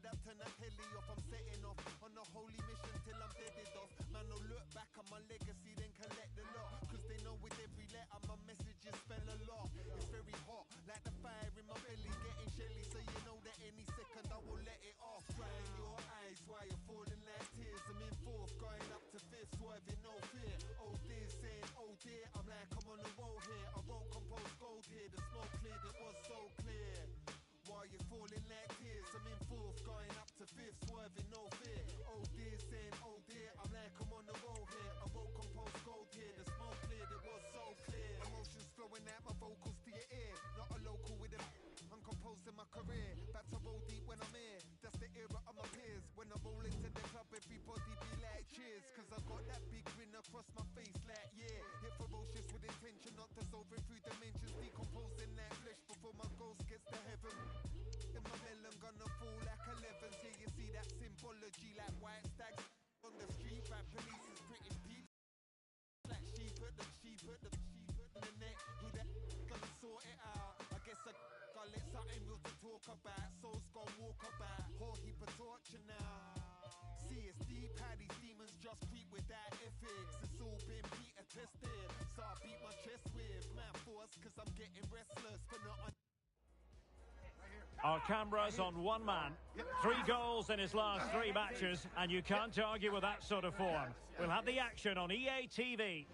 that turn that heli off. I'm setting off on a holy mission till I'm deaded off. Man, no look back on my legacy, then collect the lot. Cause they know with every letter my messages spell a lot. It's very hot, like the fire in my belly, getting shelly. So you know that any second I will let it off. Crying your eyes while you're falling like tears. I'm in fourth, going up to fifth, swerving no fear. Oh dear, saying oh dear, I'm like I'm on the roll here. I won't compose gold here, the smoke cleared, it was so clear. While you're falling like tears, I'm in fourth, going up to fifth, swerving no fear. Oh dear, saying oh dear, I'm like I'm on the roll here. I won't compose gold here, the smoke cleared, it was so clear. Emotions flowing out my vocals to your ear. Not a local with a I'm composed in my career. Back to roll deep when I'm here. That's the era of my peers. When I roll into the club, everybody be like cheers. Cause I got that big grin across my face like yeah. Hit ferocious with intention, not dissolving through dimensions. Decomposing that flesh before my ghost gets to heaven. In my melon gonna fall like 11s. Yeah, you see that symbology like white stags on the street. Bad police is British people. Like sheep at the net. Who that gonna sort it out? I guess I gotta let something real to talk about. Souls gonna walk about. Whole heap of torture now. See it's deep how these demons just creep without ethics. It's all been Peter tested. So I beat my chest with man force. Cause I'm getting restless but not on. Our cameras on one man. 3 goals in his last 3 matches, and you can't argue with that sort of form. We'll have the action on EA TV.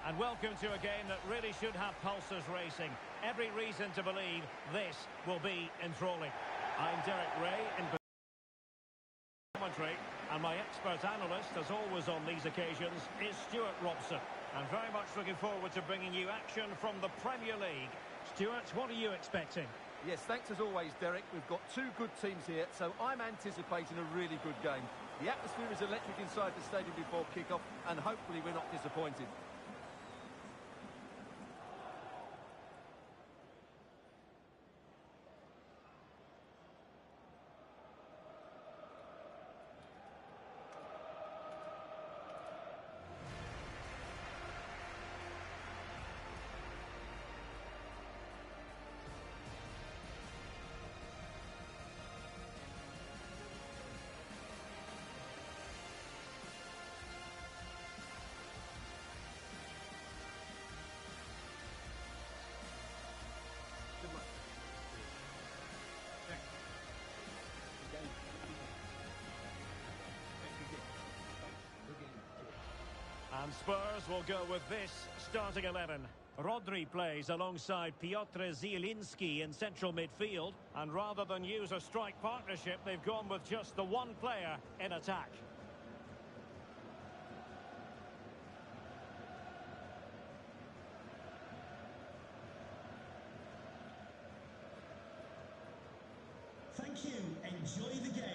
And welcome to a game that really should have pulses racing. Every reason to believe this will be enthralling. I'm Derek Ray in commentary, and my expert analyst, as always on these occasions, is Stuart Robson. I'm very much looking forward to bringing you action from the Premier League. Stuart, what are you expecting? Yes, thanks as always, Derek. We've got 2 good teams here, so I'm anticipating a really good game. The atmosphere is electric inside the stadium before kick-off, and hopefully we're not disappointed. And Spurs will go with this starting 11. Rodri plays alongside Piotr Zielinski in central midfield. And rather than use a strike partnership, they've gone with just the one player in attack. Thank you. Enjoy the game.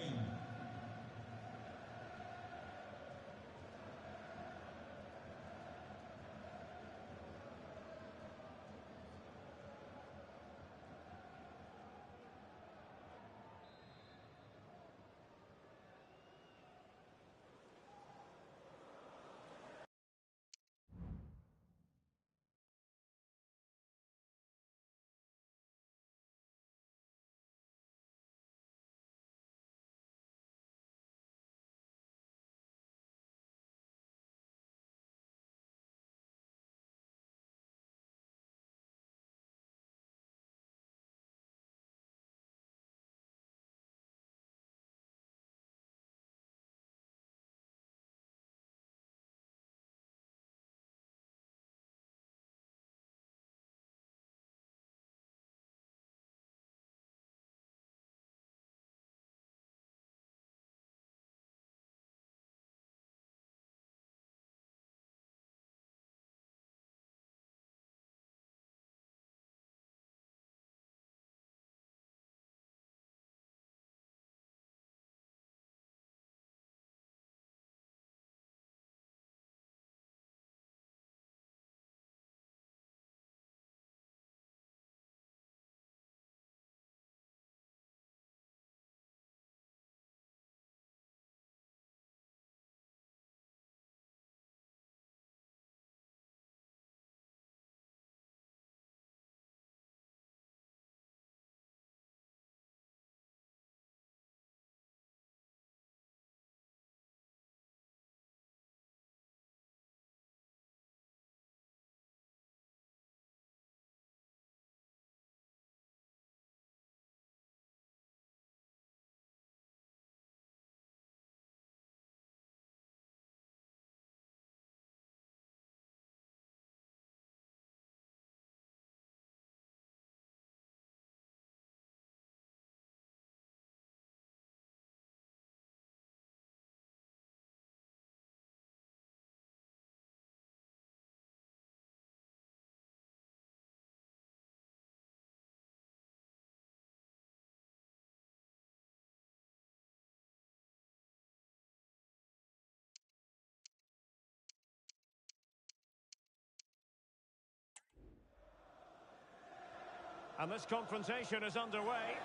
And this confrontation is underway.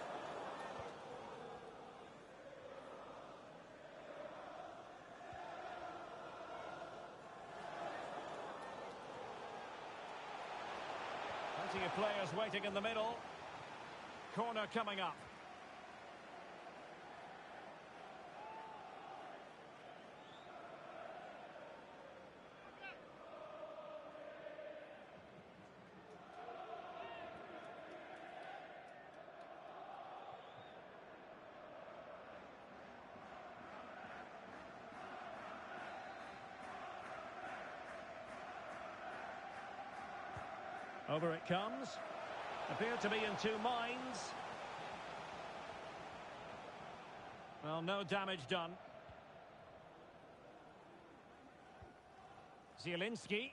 Plenty of players waiting in the middle. Corner coming up. Over it comes. Appear to be in two minds. Well, no damage done. Zielinski.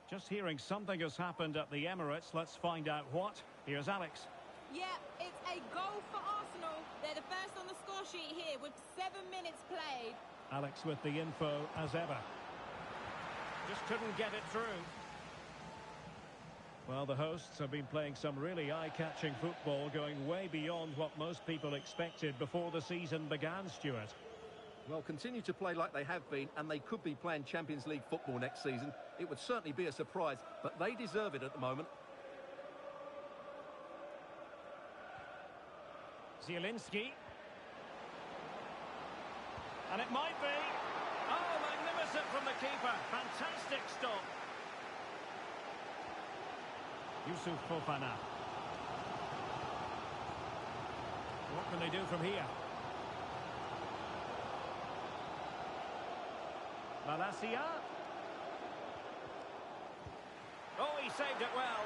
Just hearing something has happened at the Emirates. Let's find out what. Here's Alex. Yeah, it's a goal for Arsenal. They're the first on the score sheet here with 7 minutes played. Alex with the info as ever. Just couldn't get it through. Well, the hosts have been playing some really eye-catching football, going way beyond what most people expected before the season began, Stuart. Well, continue to play like they have been, and they could be playing Champions League football next season. It would certainly be a surprise, but they deserve it at the moment. Zielinski. And it might be. Oh, magnificent from the keeper. Fantastic stop. Yusuf Fofana. What can they do from here? Malacia. Oh, he saved it well.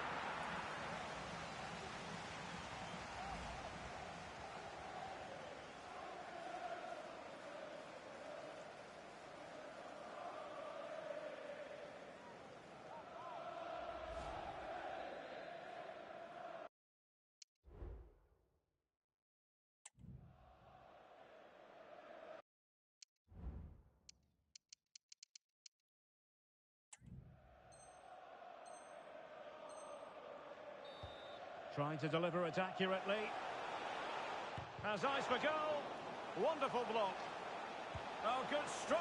Trying to deliver it accurately. Has eyes for goal. Wonderful block. Oh, good strike.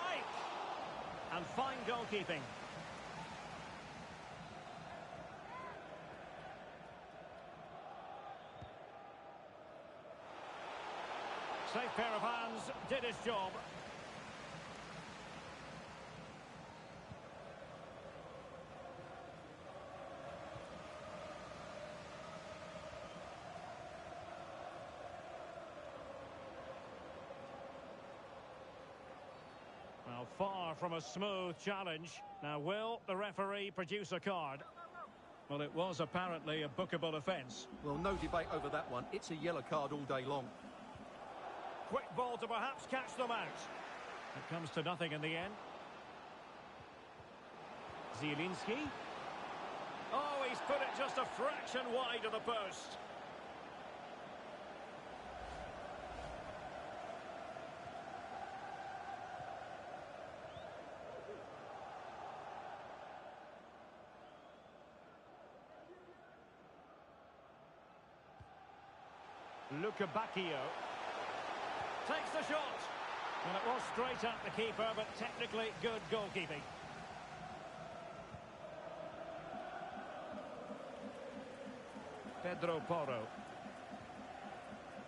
And fine goalkeeping. Safe pair of hands, did his job. Well, far from a smooth challenge. Now, will the referee produce a card? Well, it was apparently a bookable offence. Well, no debate over that one. It's a yellow card all day long. Quick ball to perhaps catch them out. It comes to nothing in the end. Zielinski. Oh, he's put it just a fraction wide of the post. Luca Bacchio takes the shot. Well, it was straight at the keeper, but technically good goalkeeping. Pedro Porro.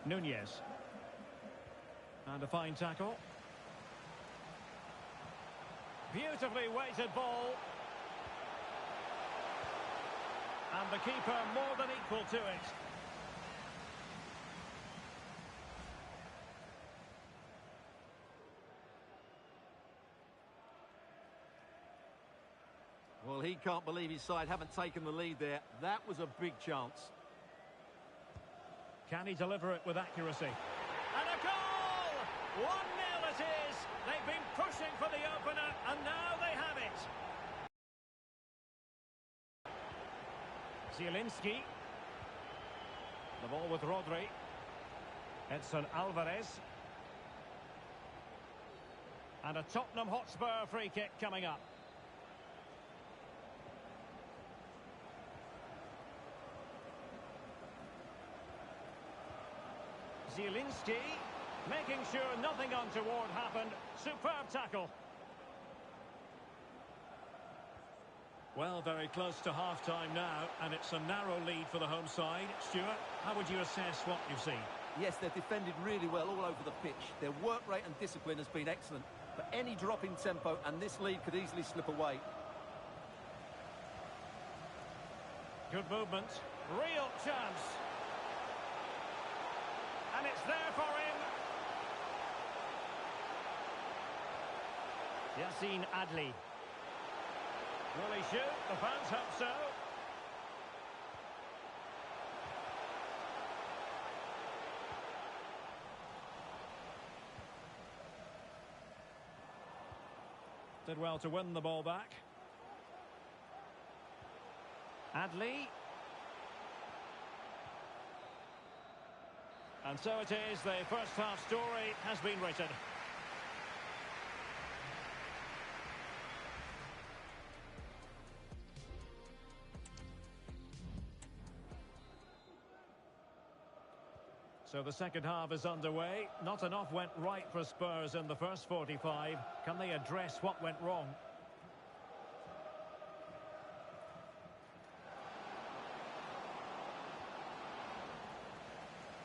Nunez. And a fine tackle. Beautifully weighted ball. And the keeper more than equal to it. Well, he can't believe his side haven't taken the lead there. That was a big chance. Can he deliver it with accuracy? And a goal! 1-0 it is. They've been pushing for the opener, and now they have it. Zielinski. The ball with Rodri. Edson Alvarez. And a Tottenham Hotspur free kick coming up. Zielinski, making sure nothing untoward happened. Superb tackle. Well, very close to half-time now, and it's a narrow lead for the home side. Stuart, how would you assess what you've seen? Yes, they've defended really well all over the pitch. Their work rate and discipline has been excellent. But any drop in tempo and this lead could easily slip away. Good movement. Real chance. And it's there for him. Yassine Adli. Will he shoot? The fans hope so. Did well to win the ball back. Adli. And so it is, the first half story has been written. So the second half is underway. Not enough went right for Spurs in the first 45. Can they address what went wrong?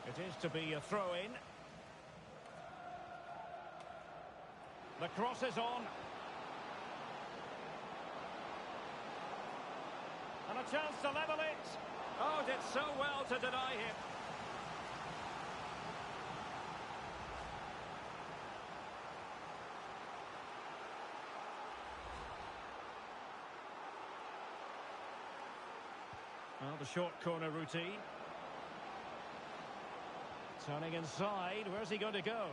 It is to be a throw-in. The cross is on. And a chance to level it. Oh, did so well to deny him. Well, the short corner routine. Turning inside, where's he going to go?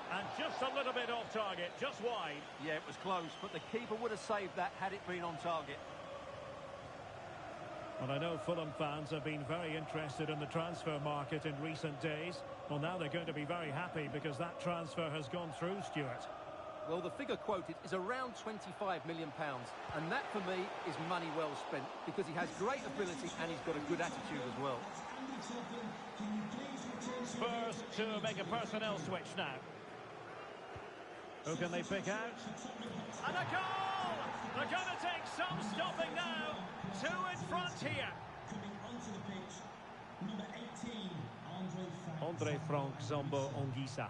And just a little bit off target, just wide. Yeah, it was close, but the keeper would have saved that had it been on target. Well, I know Fulham fans have been very interested in the transfer market in recent days. Well, now they're going to be very happy because that transfer has gone through, Stuart. Well, the figure quoted is around £25 million, and that for me is money well spent because he has great ability and he's got a good attitude as well. Spurs to make a personnel switch now. Who can they pick out? And a goal! They're going to take some stopping now. Two in front here. Coming onto the pitch, number 18, Andre Frank Zambo Ongisa.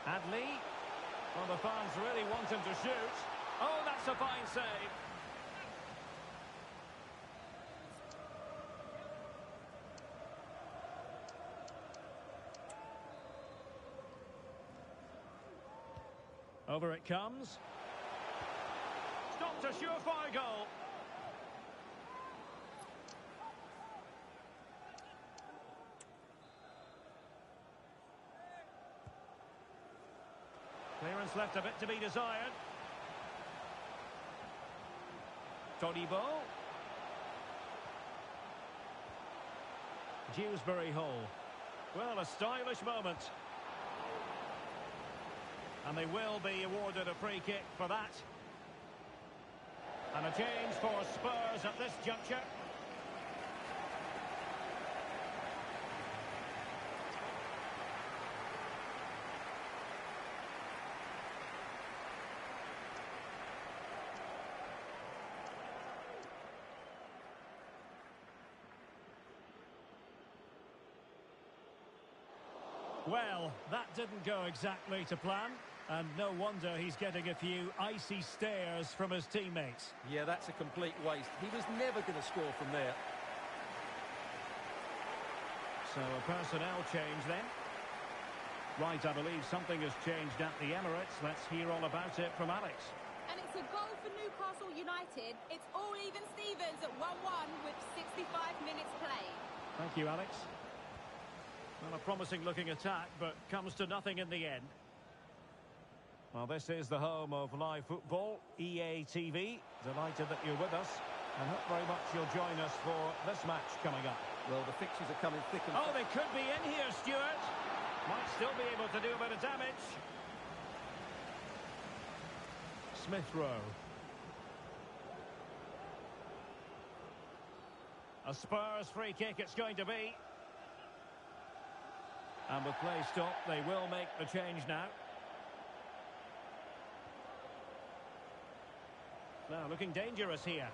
Adli. Well, the fans really want him to shoot. Oh, that's a fine save. Over it comes. Stopped a surefire goal. Clearance left a bit to be desired. Todibo. Dewsbury Hall. Well, a stylish moment. And they will be awarded a free kick for that. And a change for Spurs at this juncture. Well, that didn't go exactly to plan. And no wonder he's getting a few icy stares from his teammates. Yeah, that's a complete waste. He was never going to score from there. So a personnel change then. Right, I believe something has changed at the Emirates. Let's hear all about it from Alex. And it's a goal for Newcastle United. It's all even Stevens at 1-1 with 65 minutes played. Thank you, Alex. Well, a promising-looking attack, but comes to nothing in the end. Well, this is the home of live football, EA TV. Delighted that you're with us, and hope very much you'll join us for this match coming up. Well, the fixtures are coming thick and Oh, they could be in here, Stuart. Might still be able to do a bit of damage. Smith Rowe. A Spurs free kick it's going to be. And with play stopped, they will make the change now. Now looking dangerous here.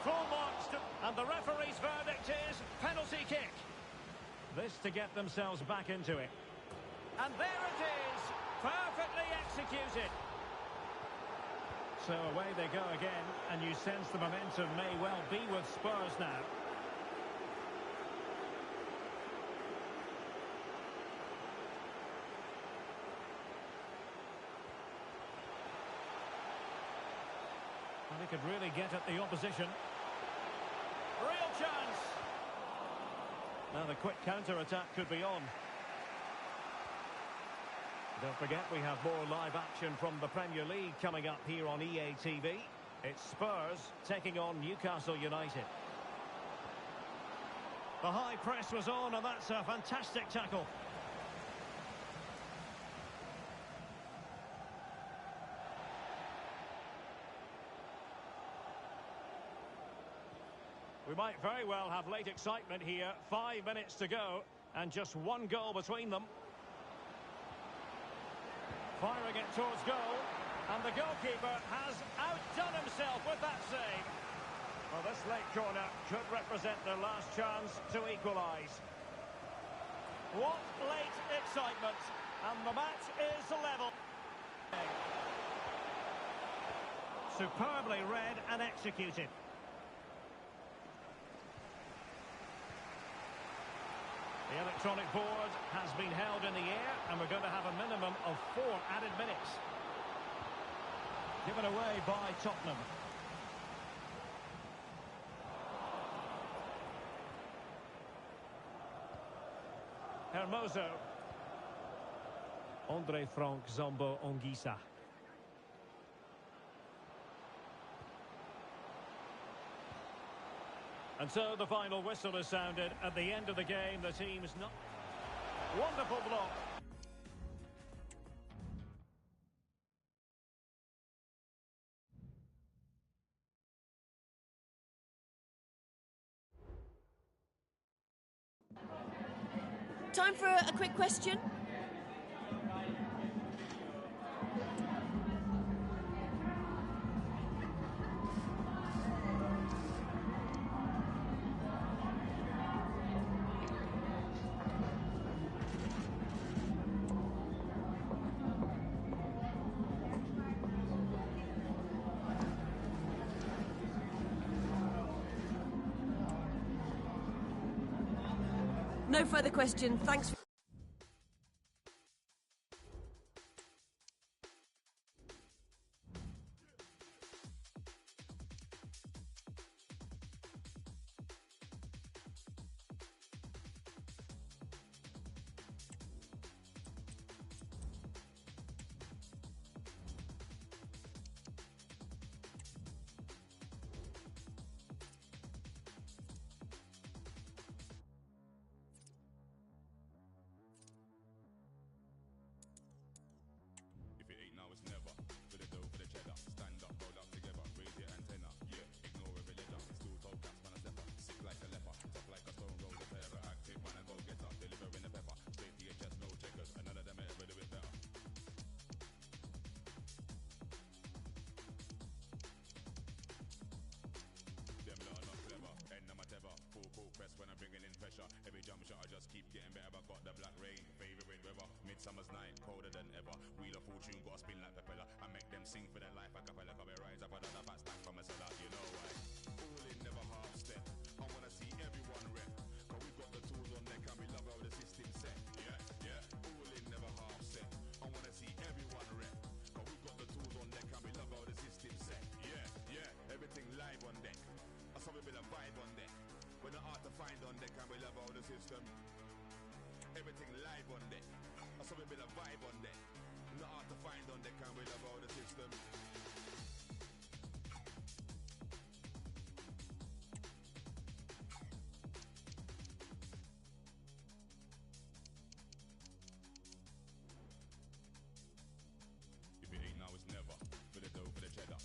Full marks, and the referee's verdict is penalty kick. This to get themselves back into it. And there it is, perfectly executed. So away they go again, and you sense the momentum may well be with Spurs now. And he could really get at the opposition. Real chance. Now the quick counter-attack could be on. Don't forget we have more live action from the Premier League coming up here on EA TV. It's Spurs taking on Newcastle United. The high press was on, and that's a fantastic tackle. We might very well have late excitement here. 5 minutes to go, and just one goal between them. Firing it towards goal, and the goalkeeper has outdone himself with that save. Well, this late corner could represent their last chance to equalise. What late excitement, and the match is level. Superbly read and executed. The electronic board has been held in the air, and we're going to have a minimum of 4 added minutes. Given away by Tottenham. Hermoso. Andre Frank Zombo Ongisa. And so the final whistle is sounded. At the end of the game, the team's not... Wonderful block. Time for a quick question. No further question. Thanks. Every jump shot I just keep getting better. I got the black rain, favourite weather. Midsummer's night, colder than ever. Wheel of fortune, gotta spin like propeller. I make them sing for their life a cappella. Come rise up another fat stack from a cellar. You know why? All in, never half step. I wanna see everyone rep. Cause we got the tools on deck and we love how the system set. Yeah. All in, never half step. I wanna see everyone rep. Cause we got the tools on deck and we love how the system set. Yeah. Everything live on deck. I saw a bit of vibe on deck. We're not hard to find on deck and we love all the system. Everything live on deck. I saw a bit of vibe on deck. Not hard to find on deck and we love all the system. If it ain't now, it's never. For the dough, for the cheddar.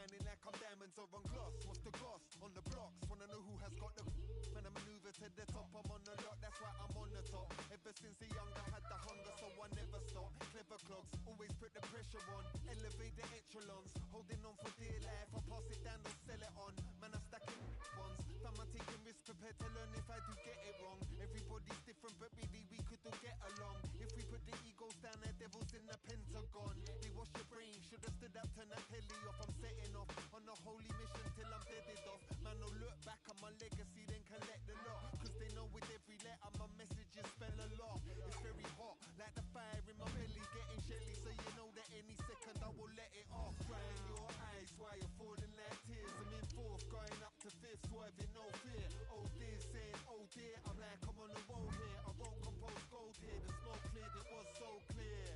shining like I'm diamonds or on gloss. What's the goss? On the blocks, wanna know who has got the... When I maneuver to the top, I'm on the lot, that's why I'm on the top. Ever since a young I had the hunger, so I never stop. Clever clogs, always put the pressure on. Elevate the echelons, holding on for dear life. I pass it down, don't sell it on. Man, I'm stacking ones. Fam, I'm taking risks, prepared to learn if I do get it wrong. Everybody's different, but really we could all get along. If we put the egos down, the devil's in the Pentagon. They wash your brain, should've stood up, turn that telly off. I'm setting off on a holy mission till I'm deaded off. Man, no look back on my legacy, then collect the lot. Cause they know with every letter my messages spell a lot. It's very hot, like the fire in my belly, getting shelly. So you know that any second I will let it off. Crying your eyes while you're falling like tears. I'm in fourth, going up to fifth, swerving no fear. Oh dear, saying oh dear, I'm like I'm on the road here. I won't compose gold here, the smoke cleared, it was so clear.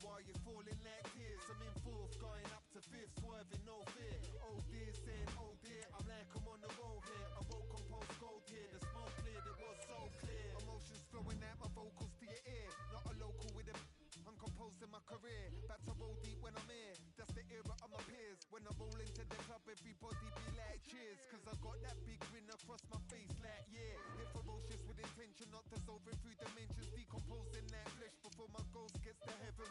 While you're falling like tears, I'm in fourth, going up to fifth, swerving no fear. Oh dear, saying oh dear, I'm like I'm on the road here. I won't compose gold here, the smoke cleared, it was so clear. Emotions flowing out my vocals to your ear. Not a local with a... I'm composing my career. Back to roll deep when I'm here. That's the era of my peers. When I roll into the club, everybody be like cheers. Cause I got that big grin across my face like yeah. Hit ferocious with intention, not dissolving through dimensions. Decomposing that flesh before my ghost gets to heaven.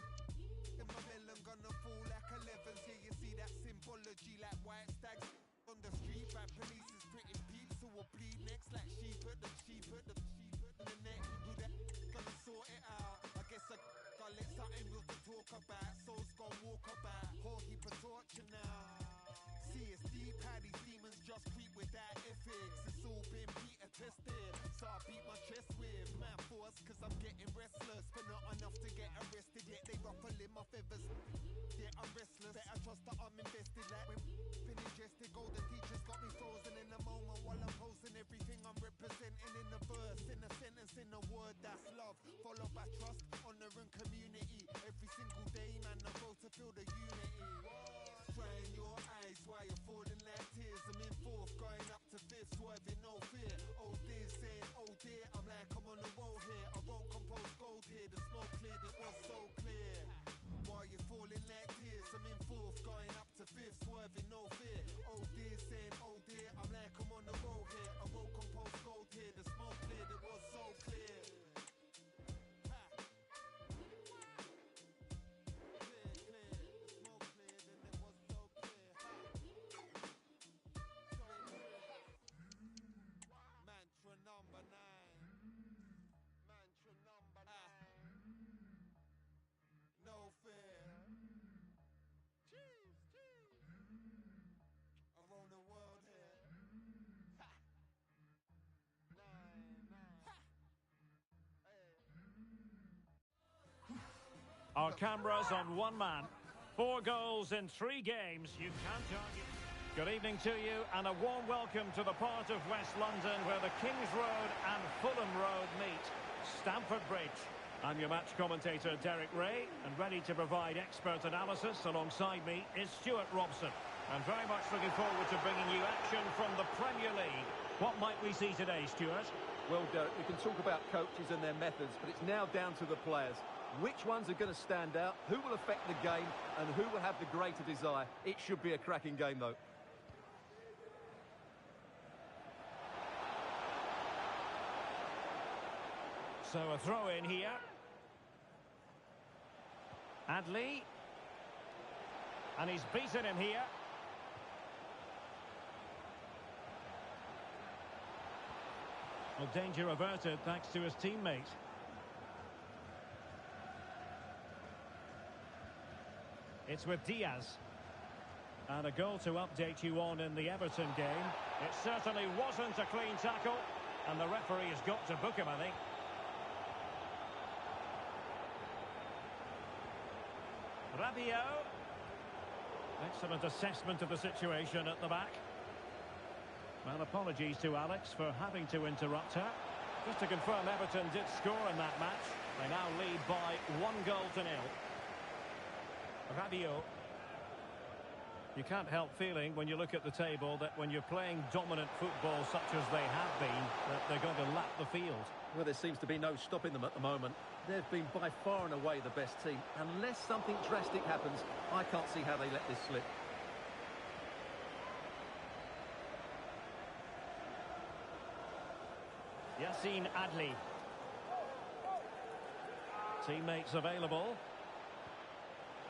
In my melon gonna fall like 11s. Here you see that symbology like white stags on the street. Bad police is British peeps who will bleed next like sheep at the neck. Who that gonna sort it out? I guess I let something real to talk about. Souls gonna walk about. Whole heap of torture now. See it's deep how these demons just creep without ethics. It's all been Peter tested. So I beat my chest with man force. Cause I'm getting restless, but not enough to get arrested. Yet they ruffling my feathers. Yeah, I'm restless. Better trust that I'm invested. Like when been ingested, golden teachers got me frozen in a moment while I'm posing everything I'm representing in a verse, in a sentence, in a word. That's love, followed by trust, honor and community. Every single day, man, I go to feel the unity. Crying your eyes while you're falling like tears. I'm in fourth, going up to fifth, swerving no fear. Oh dear, saying oh dear, I'm like I'm on the road here. I won't compose gold here. The smoke cleared, it was so clear. While you're falling like tears, I'm in fourth, going up to fifth, swerving no fear. Oh dear, saying oh dear, I'm like I'm on the road here. I won't compose gold here. The smoke cleared, it was so clear. Our cameras on one man. 4 goals in 3 games. You can't argue. Good evening to you and a warm welcome to the part of West London where the King's Road and Fulham Road meet. Stamford Bridge. I'm your match commentator Derek Ray, and ready to provide expert analysis alongside me is Stuart Robson. I'm very much looking forward to bringing you action from the Premier League. What might we see today, Stuart? Well, Derek, we can talk about coaches and their methods, but it's now down to the players. Which ones are going to stand out, who will affect the game, and who will have the greater desire? It should be a cracking game, though. So a throw in here. Adley. And he's beaten him here. Well, danger averted thanks to his teammate. It's with Diaz. And a goal to update you on in the Everton game. It certainly wasn't a clean tackle. And the referee has got to book him, I think. Rabiot. Excellent assessment of the situation at the back. Well, apologies to Alex for having to interrupt her. Just to confirm, Everton did score in that match. They now lead by 1-0. Rabiot. You can't help feeling when you look at the table that when you're playing dominant football such as they have been, that they're going to lap the field. Well, there seems to be no stopping them at the moment. They've been by far and away the best team. Unless something drastic happens, I can't see how they let this slip. Yassine Adli. Teammates available.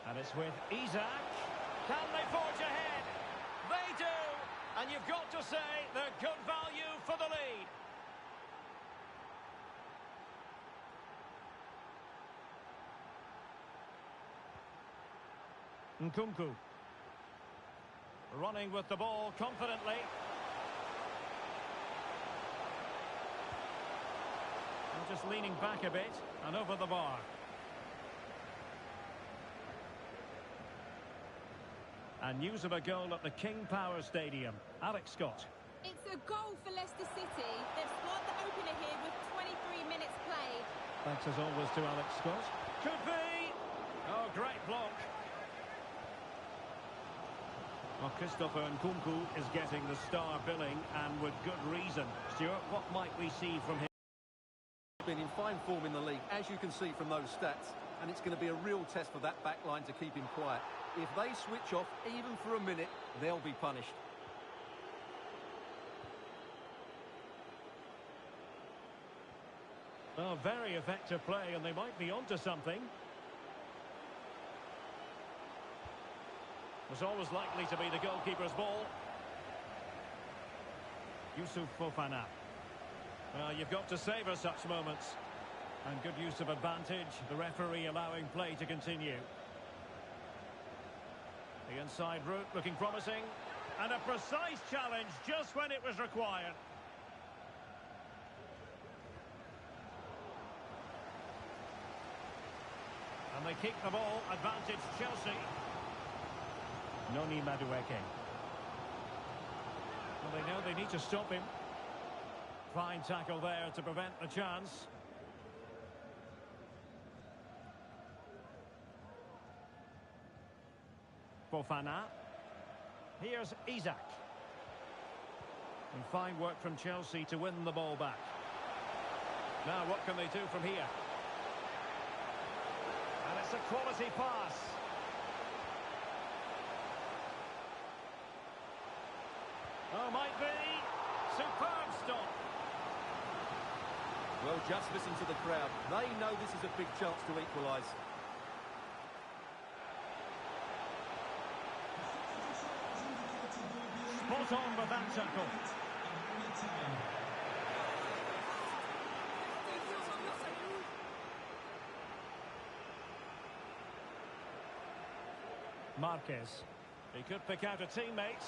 And it's with Isaac. Can they forge ahead? They do! And you've got to say they're good value for the lead. Nkunku. Running with the ball confidently. And just leaning back a bit and over the bar. And news of a goal at the King Power Stadium. Alex Scott. It's a goal for Leicester City. They've scored the opener here with 23 minutes played. Thanks as always to Alex Scott. Could be! Oh, great block. Well, Christopher Nkunku is getting the star billing, and with good reason. Stuart, what might we see from him? Been in fine form in the league, as you can see from those stats, and it's going to be a real test for that back line to keep him quiet. If they switch off even for a minute, they'll be punished. Oh, very effective play, and they might be onto something. Was always likely to be the goalkeeper's ball. Youssouf Fofana. Well, you've got to savour such moments. And good use of advantage, the referee allowing play to continue. The inside route looking promising. And a precise challenge just when it was required. And they keep the ball, advantage Chelsea. Noni Madueke. Well, they know they need to stop him. Fine tackle there to prevent the chance. Fofana. Here's Isaac. And fine work from Chelsea to win the ball back. Now what can they do from here? And it's a quality pass. Oh, might be. Superb stop. Well, just listen to the crowd. They know this is a big chance to equalise. Spot on with that tackle. Marquez. He could pick out a teammate.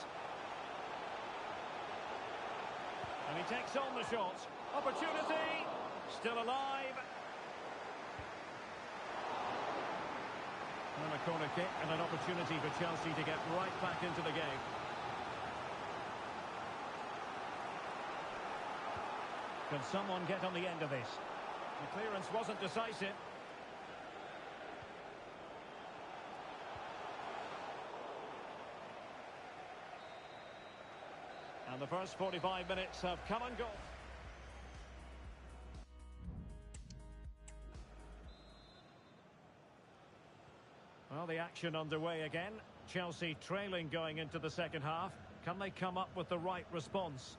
And he takes on the shot. Opportunity. Still alive. And a corner kick and an opportunity for Chelsea to get right back into the game. Can someone get on the end of this? The clearance wasn't decisive. And the first 45 minutes have come and gone. Well, the action underway again. Chelsea trailing going into the second half. Can they come up with the right response?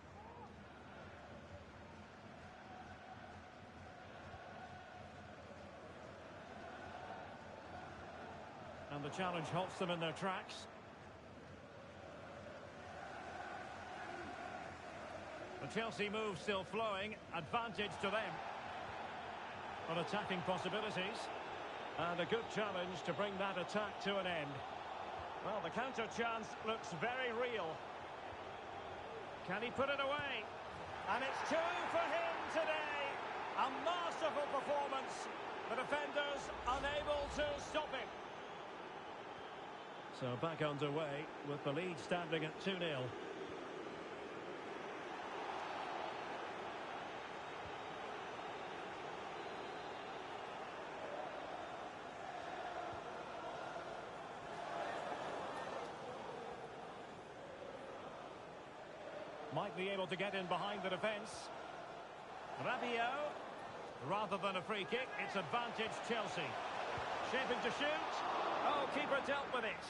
And the challenge halts them in their tracks. The Chelsea move still flowing. Advantage to them. On attacking possibilities. And a good challenge to bring that attack to an end. Well, the counter chance looks very real. Can he put it away? And it's two for him today. A masterful performance. The defenders unable to stop him. So back underway with the lead standing at 2-0. Might be able to get in behind the defence. Rabiot. Rather than a free kick, it's advantage Chelsea. Shaping to shoot. Oh, keeper dealt with it.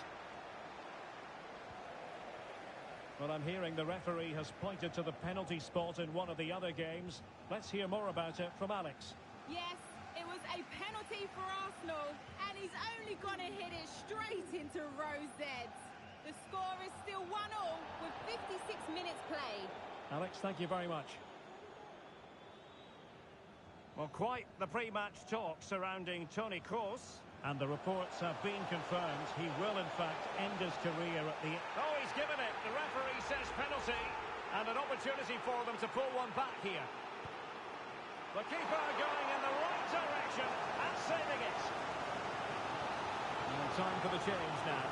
Well, I'm hearing the referee has pointed to the penalty spot in one of the other games. Let's hear more about it from Alex. Yes, it was a penalty for Arsenal, and he's only going to hit it straight into row Z. The score is still 1-1 with 56 minutes played. Alex, thank you very much. Well, quite the pre-match talk surrounding Toni Kroos. And the reports have been confirmed. He will, in fact, end his career at the... Oh, he's given it. The referee says penalty. And an opportunity for them to pull one back here. The keeper going in the right direction and saving it. And time for the change now.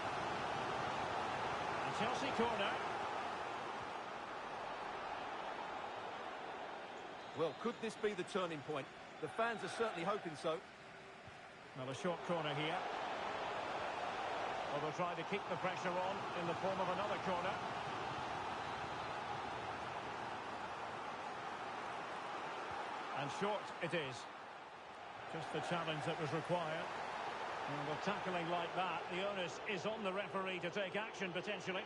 A Chelsea corner. Well, could this be the turning point? The fans are certainly hoping so. Well, a short corner here. Well, they'll try to keep the pressure on in the form of another corner. And short it is. Just the challenge that was required. And with tackling like that, the onus is on the referee to take action, potentially.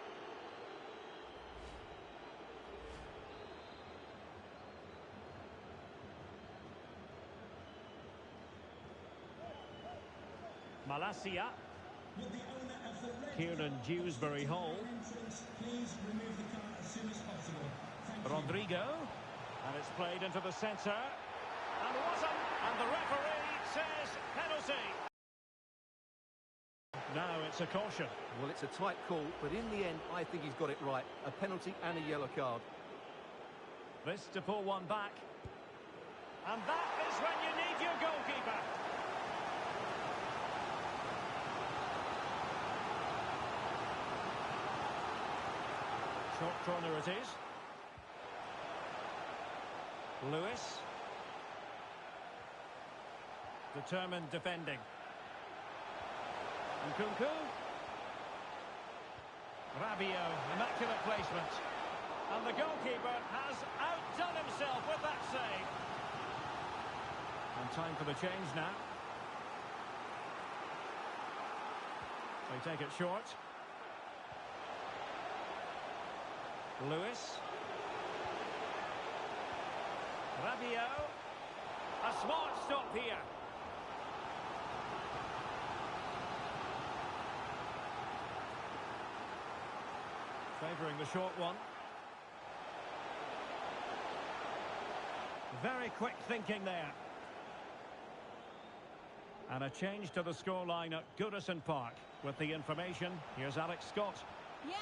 Malacia. Kieran Dewsbury Hall. Rodrigo. And it's played into the centre. And wasn't. And the referee says penalty. Now it's a caution. Well, it's a tight call, but in the end, I think he's got it right. A penalty and a yellow card. This to pull one back. And that is when you need your goalkeeper. Short corner it is. Lewis. Determined defending. Nkunku. Rabiot, immaculate placement. And the goalkeeper has outdone himself with that save. And time for the change now. They take it short. Lewis. Rabiot. A smart stop here. Favouring the short one. Very quick thinking there. And a change to the scoreline at Goodison Park. With the information, here's Alex Scott. Yep.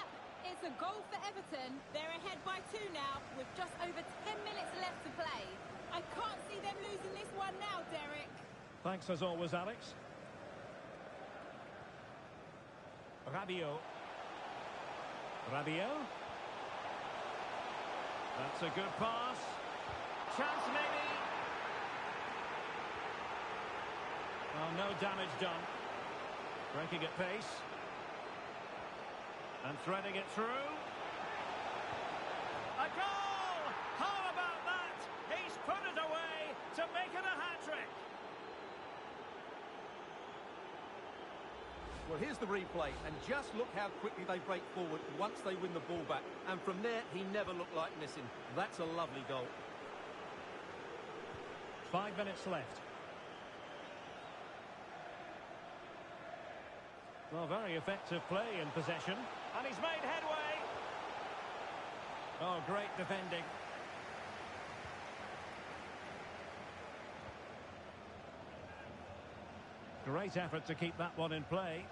It's a goal for Everton. They're ahead by 2 now, with just over 10 minutes left to play. I can't see them losing this one now, Derek. Thanks as always, Alex. Rabiot. Rabiot. That's a good pass. Chance maybe. Well, no damage done. Breaking at pace. And threading it through. A goal! How about that? He's put it away to make it a hat-trick. Well, here's the replay, and just look how quickly they break forward once they win the ball back. And from there, he never looked like missing. That's a lovely goal. 5 minutes left. Well, very effective play in possession. And he's made headway. Oh, great defending. Great effort to keep that one in play.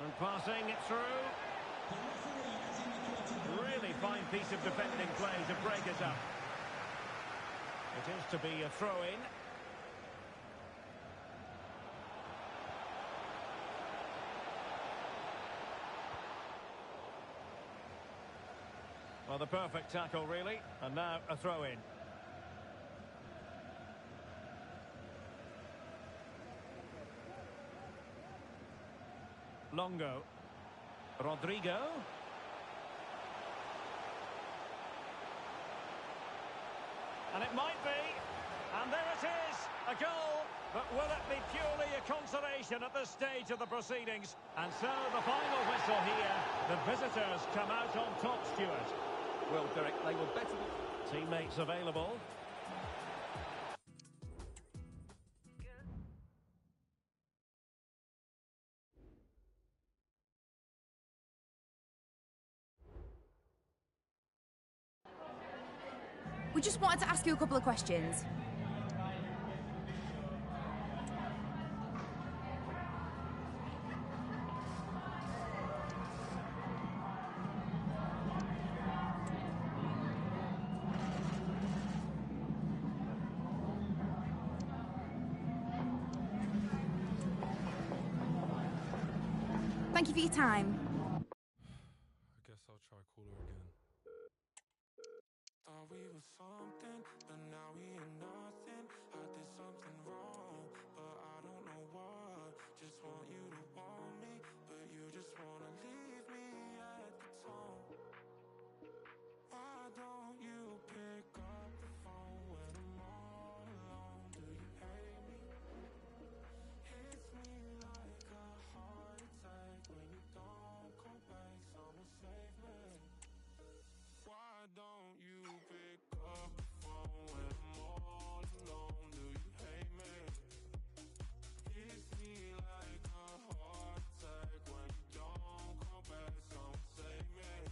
And passing it through. Really fine piece of defending play to break it up. It is to be a throw-in. Well, the perfect tackle, really. And now a throw-in. Longo. Rodrigo. And it might be. And there it is. A goal. But will it be purely a consolation at this stage of the proceedings? And so the final whistle here. The visitors come out on top, Stuart. Well, Derek, they were better. Teammates available. We just wanted to ask you a couple of questions. Thank you for your time. I guess I'll try call her again. Thought we were something, but now we ain't nothing. I did something wrong, but I don't know what. Just want you to want me, but you just wanna leave me at the tone. Why don't you pick up the phone when I'm all alone? Do you hate me? Hits me like a heart attack when you don't come back. Someone save me. Why don't you pick up the phone when I'm all alone? Do you hate me? Hits me like a heart attack when you don't come back. Someone save me.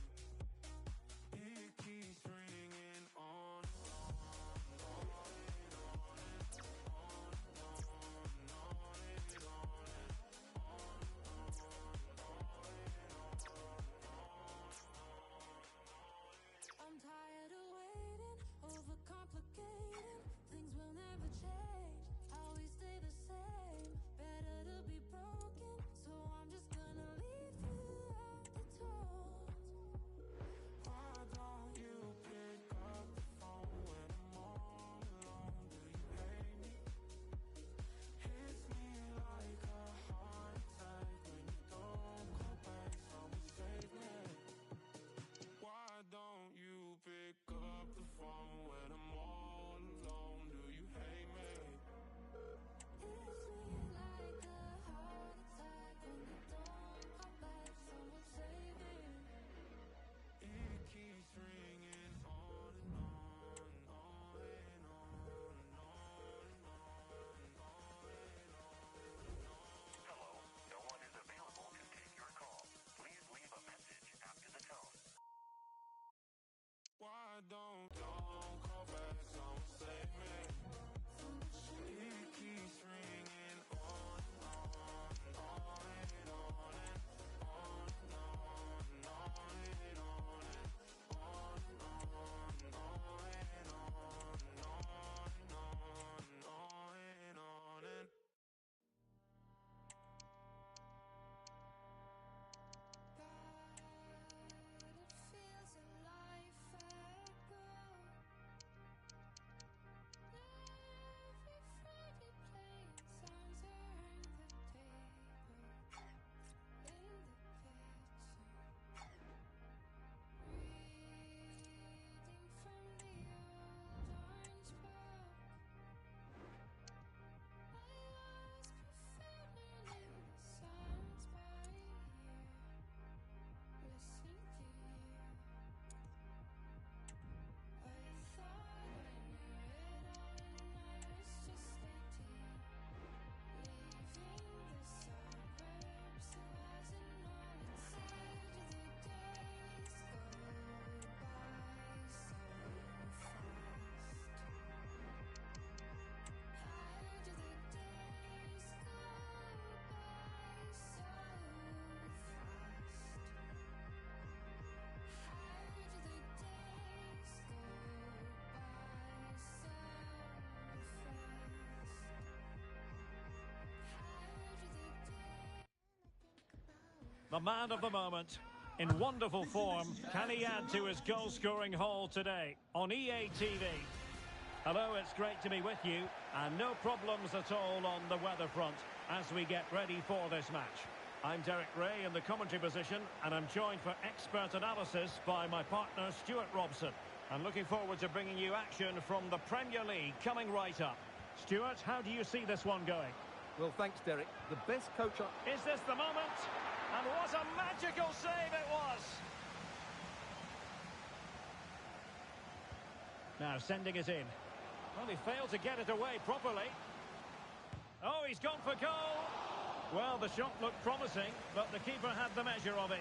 It keeps ringing on and on and on and on and on and on and on and on and I'm tired of waiting, overcomplicating. Things will never change, always stay the same. Better to be broken, so I'm just gonna leave you at the door. Why don't you pick up the phone when I'm all alone? Do you hate me? Hits me like a heart attack when you don't come back. Someone save me. Why don't you pick up the phone when I'm all alone? Do you hate me? Hits me like a heart attack when you don't come back. Someone save me. It keeps ringing on and on and on and on and on and on and on and on. Hello, no one is available to take your call. Please leave a message after the tone. Why don't call back? Someone save me. It keeps ringing on and on and on and on and on and on and on and on and on and on and on and on and on and on and on and on and But it feels a life ago. Every Friday playing songs around the table in the kitchen, reading from the old orange book. I was profoundly in the songs by ear, listening to you. I thought I knew it all when I was just 18, leaving the suburbs. It wasn't all it seemed. The days go by so fast. How do the days go by so fast? How do the days go The man of the moment, in wonderful form, can he add to his goal-scoring haul today on EA TV? Hello, it's great to be with you, and no problems at all on the weather front as we get ready for this match. I'm Derek Ray in the commentary position, and I'm joined for expert analysis by my partner Stuart Robson. And looking forward to bringing you action from the Premier League coming right up. Stuart, how do you see this one going? Well, thanks, Derek. The best coach Is this the moment? And what a magical save it was! Now sending it in. Well, he failed to get it away properly. Oh, he's gone for goal! Well, the shot looked promising, but the keeper had the measure of it.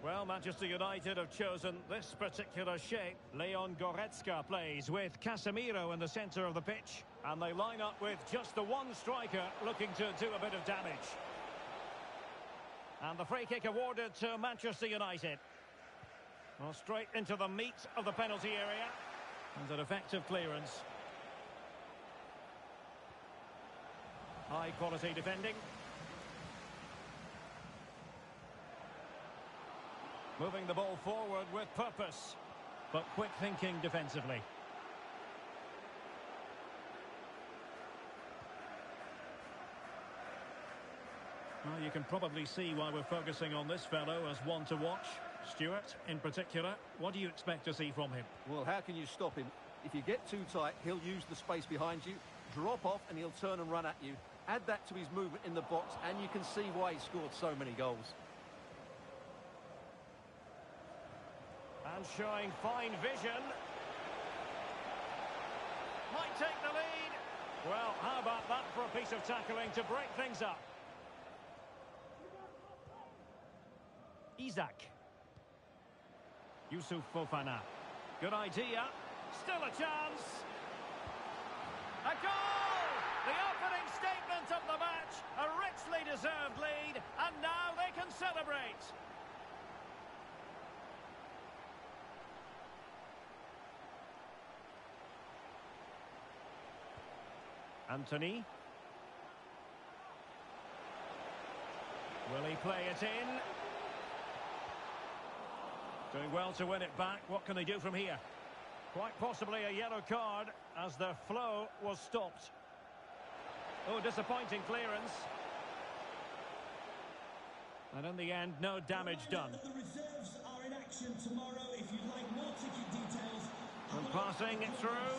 Well, Manchester United have chosen this particular shape. Leon Goretzka plays with Casemiro in the centre of the pitch. And they line up with just the one striker looking to do a bit of damage. And the free kick awarded to Manchester United. Well, straight into the meat of the penalty area. And an effective clearance. High quality defending. Moving the ball forward with purpose, but quick thinking defensively. Well, you can probably see why we're focusing on this fellow as one to watch. Stuart, in particular, what do you expect to see from him? Well, how can you stop him? If you get too tight, he'll use the space behind you, drop off, and he'll turn and run at you. Add that to his movement in the box, and you can see why he scored so many goals. And showing fine vision. Might take the lead. Well, how about that for a piece of tackling to break things up? Isaac. Yusuf Fofana. Good idea. Still a chance. A goal! The opening statement of the match. A richly deserved lead. And now they can celebrate. Anthony. Will he play it in? Doing well to win it back. What can they do from here? Quite possibly a yellow card as their flow was stopped. Oh, disappointing clearance. And in the end, no damage done. The reserves are in action tomorrow. If you'd like more ticket details, and passing it through.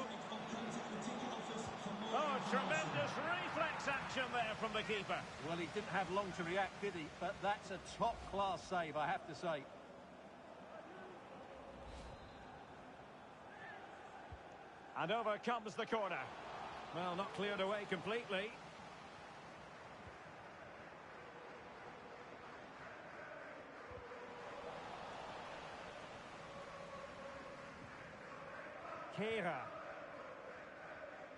Oh, tremendous reflex action there from the keeper. Well, he didn't have long to react, did he? But that's a top-class save, I have to say. And over comes the corner. Well, not cleared away completely. Kera.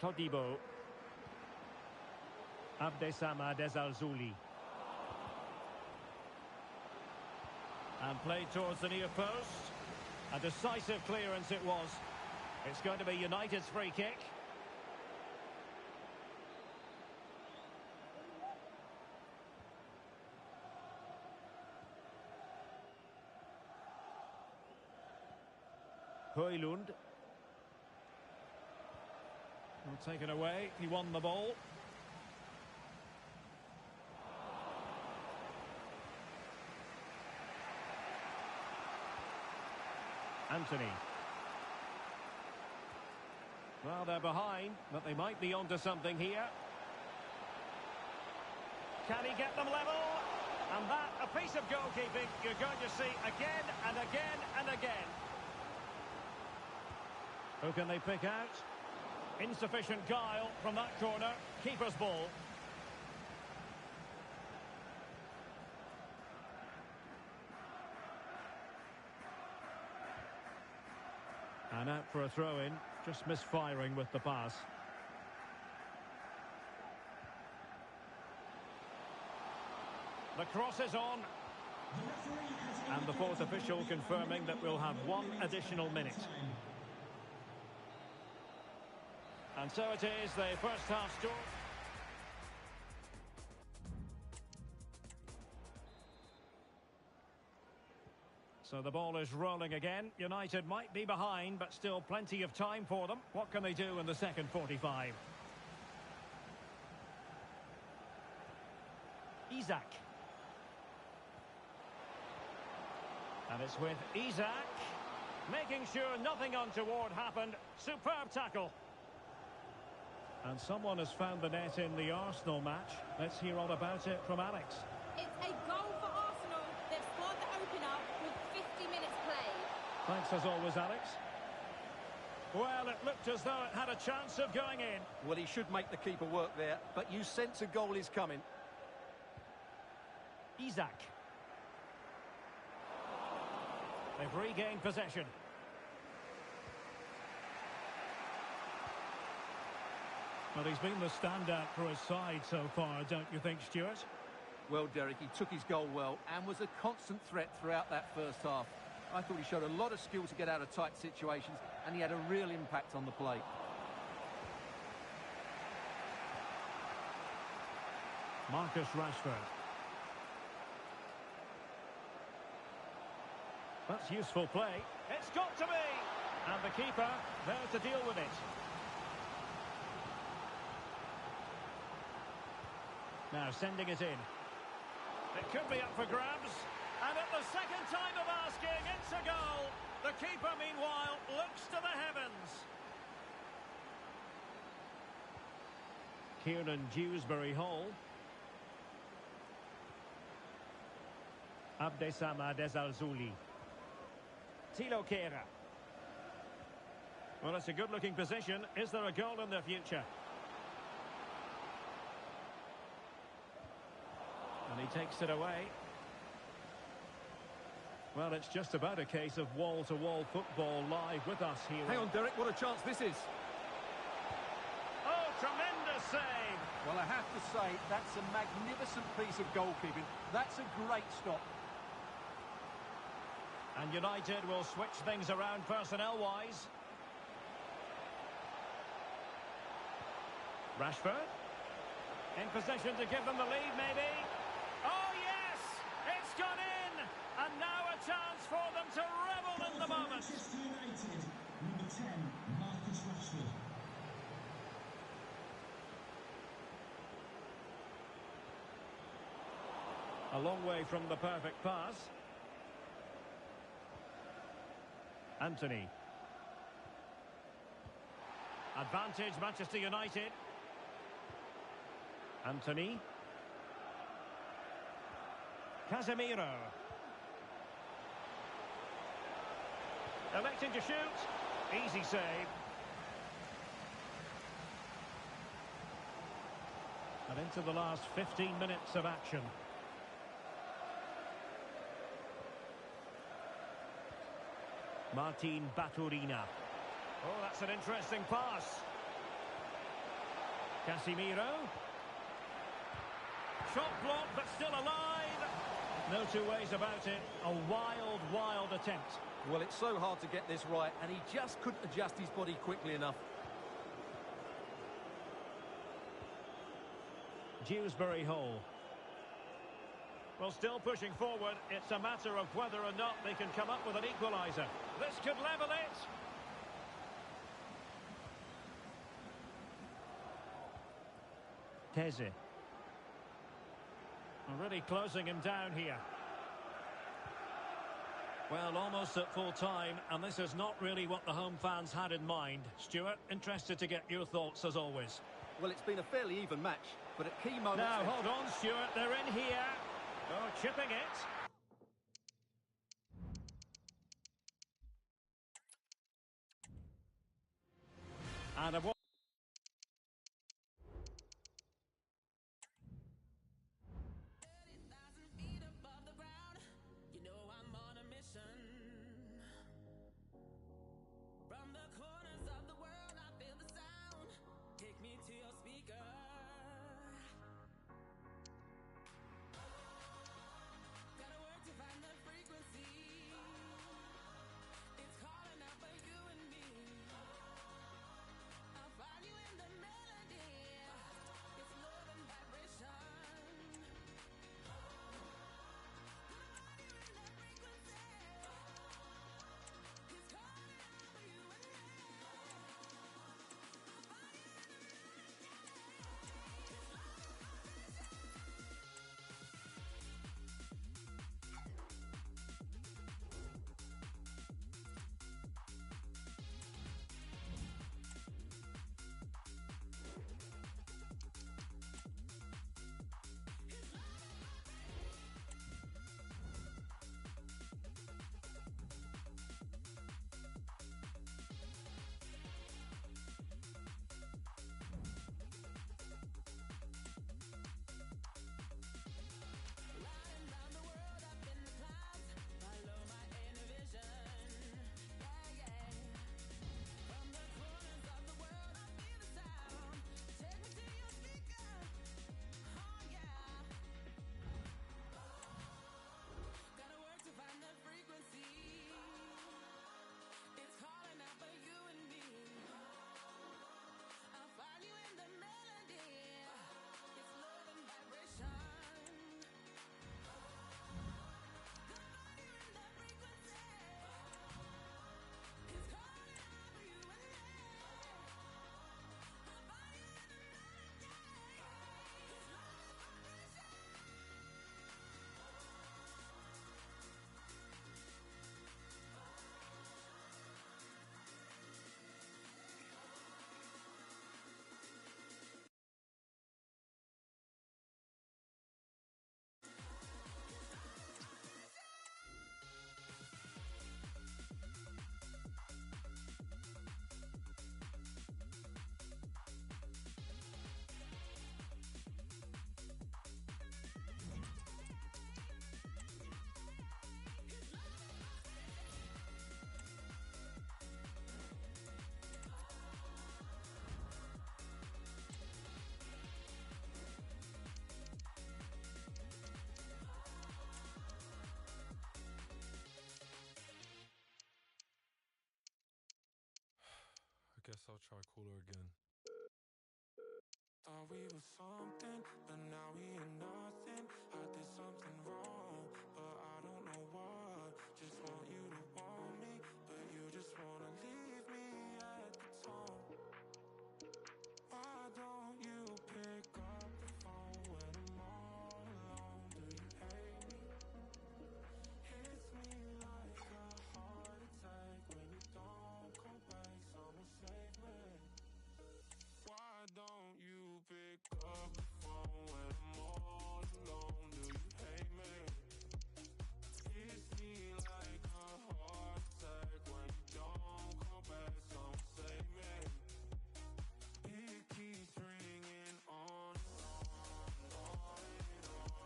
Todibo. Abdesama Desalzuli. And played towards the near post. A decisive clearance it was. It's going to be United's free kick. Højlund. Well, taken away. He won the ball. Anthony. Well, they're behind, but they might be onto something here. Can he get them level? And that, a piece of goalkeeping you're going to see again and again and again. Who can they pick out? Insufficient guile from that corner. Keeper's ball. And out for a throw-in. Just misfiring with the pass. The cross is on. And the fourth official confirming that we'll have one additional minute. And so it is, the first half score. So the ball is rolling again. United might be behind, but still plenty of time for them. What can they do in the second 45? Isaac. And it's with Isaac. Making sure nothing untoward happened. Superb tackle. And someone has found the net in the Arsenal match. Let's hear all about it from Alex. It's a goal for Arsenal. They've scored the opener with 50 minutes played. Thanks as always, Alex. Well, it looked as though it had a chance of going in. Well, he should make the keeper work there, but you sense a goal is coming. Isaac. They've regained possession. Well, he's been the standout for his side so far, don't you think, Stuart? Well, Derek, he took his goal well and was a constant threat throughout that first half. I thought he showed a lot of skill to get out of tight situations, and he had a real impact on the play. Marcus Rashford. That's useful play. It's got to be! And the keeper there to deal with it. Now sending it in. It could be up for grabs. And at the second time of asking, it's a goal. The keeper, meanwhile, looks to the heavens. Kieran Dewsbury-Hall. Abdessamad Ezalzouli. Tilo Kehrer. Well, it's a good-looking position. Is there a goal in the future? And he takes it away. Well, it's just about a case of wall-to-wall football live with us here. Hang on, Derek, what a chance this is. Oh, tremendous save. Well, I have to say, that's a magnificent piece of goalkeeping. That's a great stop. And United will switch things around personnel-wise. Rashford. In position to give them the lead, maybe. Oh, yes! It's gone in! And now a chance for them to revel in the moment. Manchester United, number 10, Marcus Rashford. A long way from the perfect pass. Anthony. Advantage, Manchester United. Anthony. Casemiro. Electing to shoot. Easy save. And into the last 15 minutes of action. Martin Baturina. Oh, that's an interesting pass. Casemiro. Shot blocked, but still alive. No two ways about it. A wild, wild attempt. Well, it's so hard to get this right, and he just couldn't adjust his body quickly enough. Dewsbury-Hall. Well, still pushing forward. It's a matter of whether or not they can come up with an equaliser. This could level it. Teze. Already closing him down here. Well, almost at full time, and this is not really what the home fans had in mind. Stuart, interested to get your thoughts as always. Well, it's been a fairly even match, but at key moments... Now, hold on, Stuart, they're in here. Oh, chipping it. And a... I'll try call her again. Thought we were something, but now we ain't nothing. I did something wrong, but I don't know what. Just want you to want me, but you just wanna leave me at the tone. Why don't you pick up the phone when I'm all alone? Do you hate me? Hits me like a heart attack when you don't come back. Someone save me. Why don't you pick up the phone when I'm all alone? Do you hate me? Hits me like a heart attack when you don't come back. Someone save me. It keeps ringing on and on and on and on and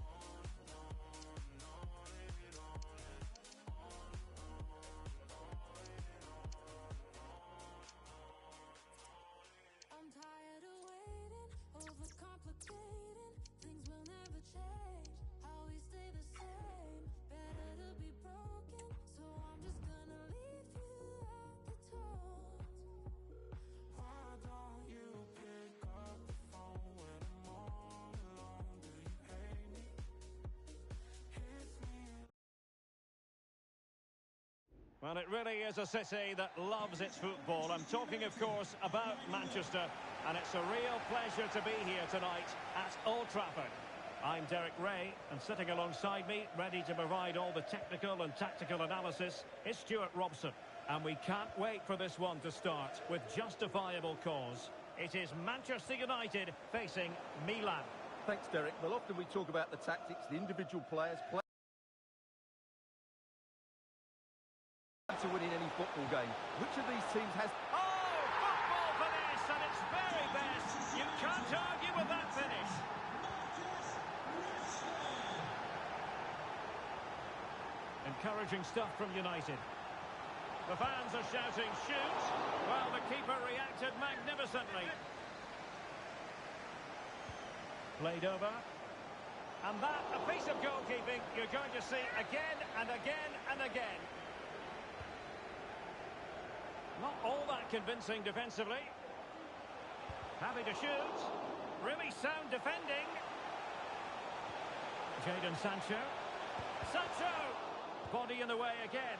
on and on and on and on and on and on and on. I'm tired of waiting, overcomplicating. Things will never change. How we stay the same. Better to be broken, so I'm just gonna leave you at the tones. Why don't you pick up the phone when I'm all alone? Do you hate me? Hits me. Well, it really is a city that loves its football. I'm talking, of course, about Manchester, and it's a real pleasure to be here tonight at Old Trafford. I'm Derek Ray, and sitting alongside me, ready to provide all the technical and tactical analysis, is Stuart Robson. And we can't wait for this one to start with justifiable cause. It is Manchester United facing Milan. Thanks, Derek. Well, often we talk about the tactics, the individual players play to win in any football game. Which of these teams has... Oh, football finesse at its very best. You can't argue with that finish. Encouraging stuff from United. The fans are shouting, shoot! Well, the keeper reacted magnificently. Played over. And that, a piece of goalkeeping you're going to see again and again and again. Not all that convincing defensively. Happy to shoot. Really sound defending. Jadon Sancho. Sancho! Body in the way again.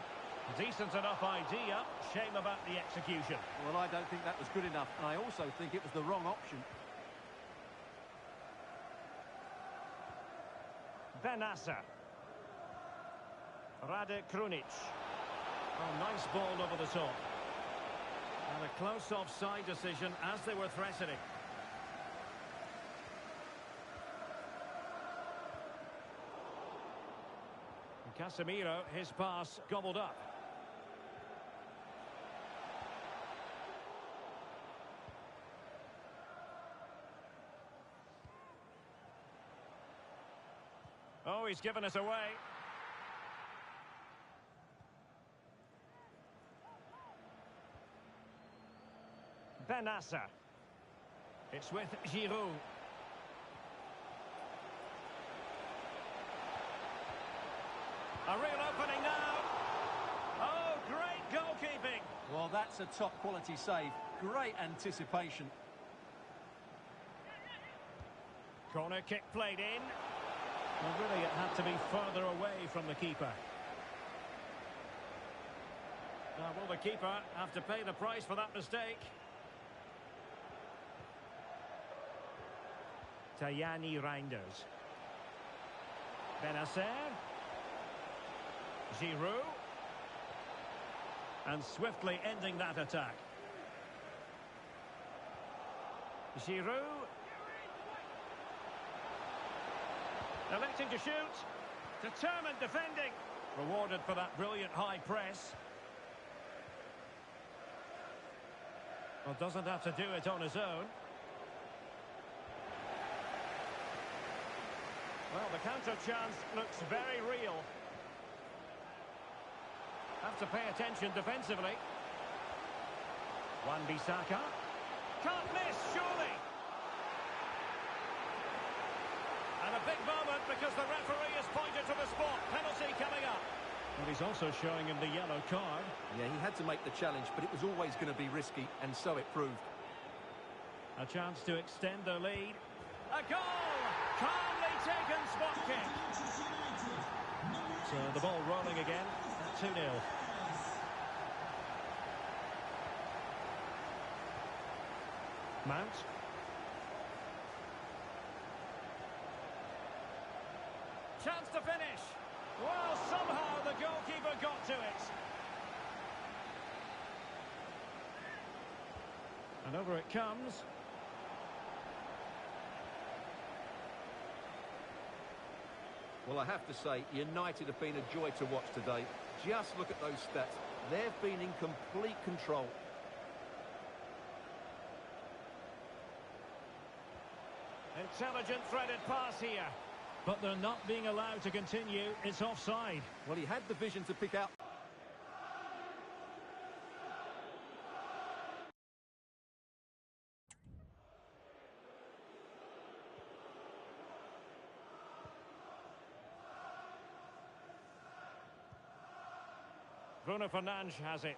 Decent enough idea. Shame about the execution. Well, I don't think that was good enough. And I also think it was the wrong option. Benassa. Rade Krunic. Oh, nice ball over the top. And a close offside decision as they were threatening. Casemiro, his pass gobbled up. Oh, he's given us away. Benassa. It's with Giroud. A real opening now. Oh, great goalkeeping. Well, that's a top-quality save. Great anticipation. Corner kick played in. Well, really, it had to be further away from the keeper. Now, will the keeper have to pay the price for that mistake? Tajani Reinders. Benasser. Giroud. And swiftly ending that attack. Giroud. Electing to shoot. Determined defending. Rewarded for that brilliant high press. Well, doesn't have to do it on his own. Well, the counter chance looks very real. Have to pay attention defensively. Wan-Bissaka. Can't miss, surely. And a big moment because the referee has pointed to the spot. Penalty coming up. And he's also showing him the yellow card. Yeah, he had to make the challenge, but it was always going to be risky, and so it proved. A chance to extend the lead. A goal! Calmly taken spot kick. So the ball rolling again at 2-0. Mount. Chance to finish. Well, somehow the goalkeeper got to it. And over it comes. Well, I have to say, United have been a joy to watch today. Just look at those stats. They've been in complete control. Intelligent threaded pass here. But they're not being allowed to continue. It's offside. Well, he had the vision to pick out. Bruno Fernandes has it.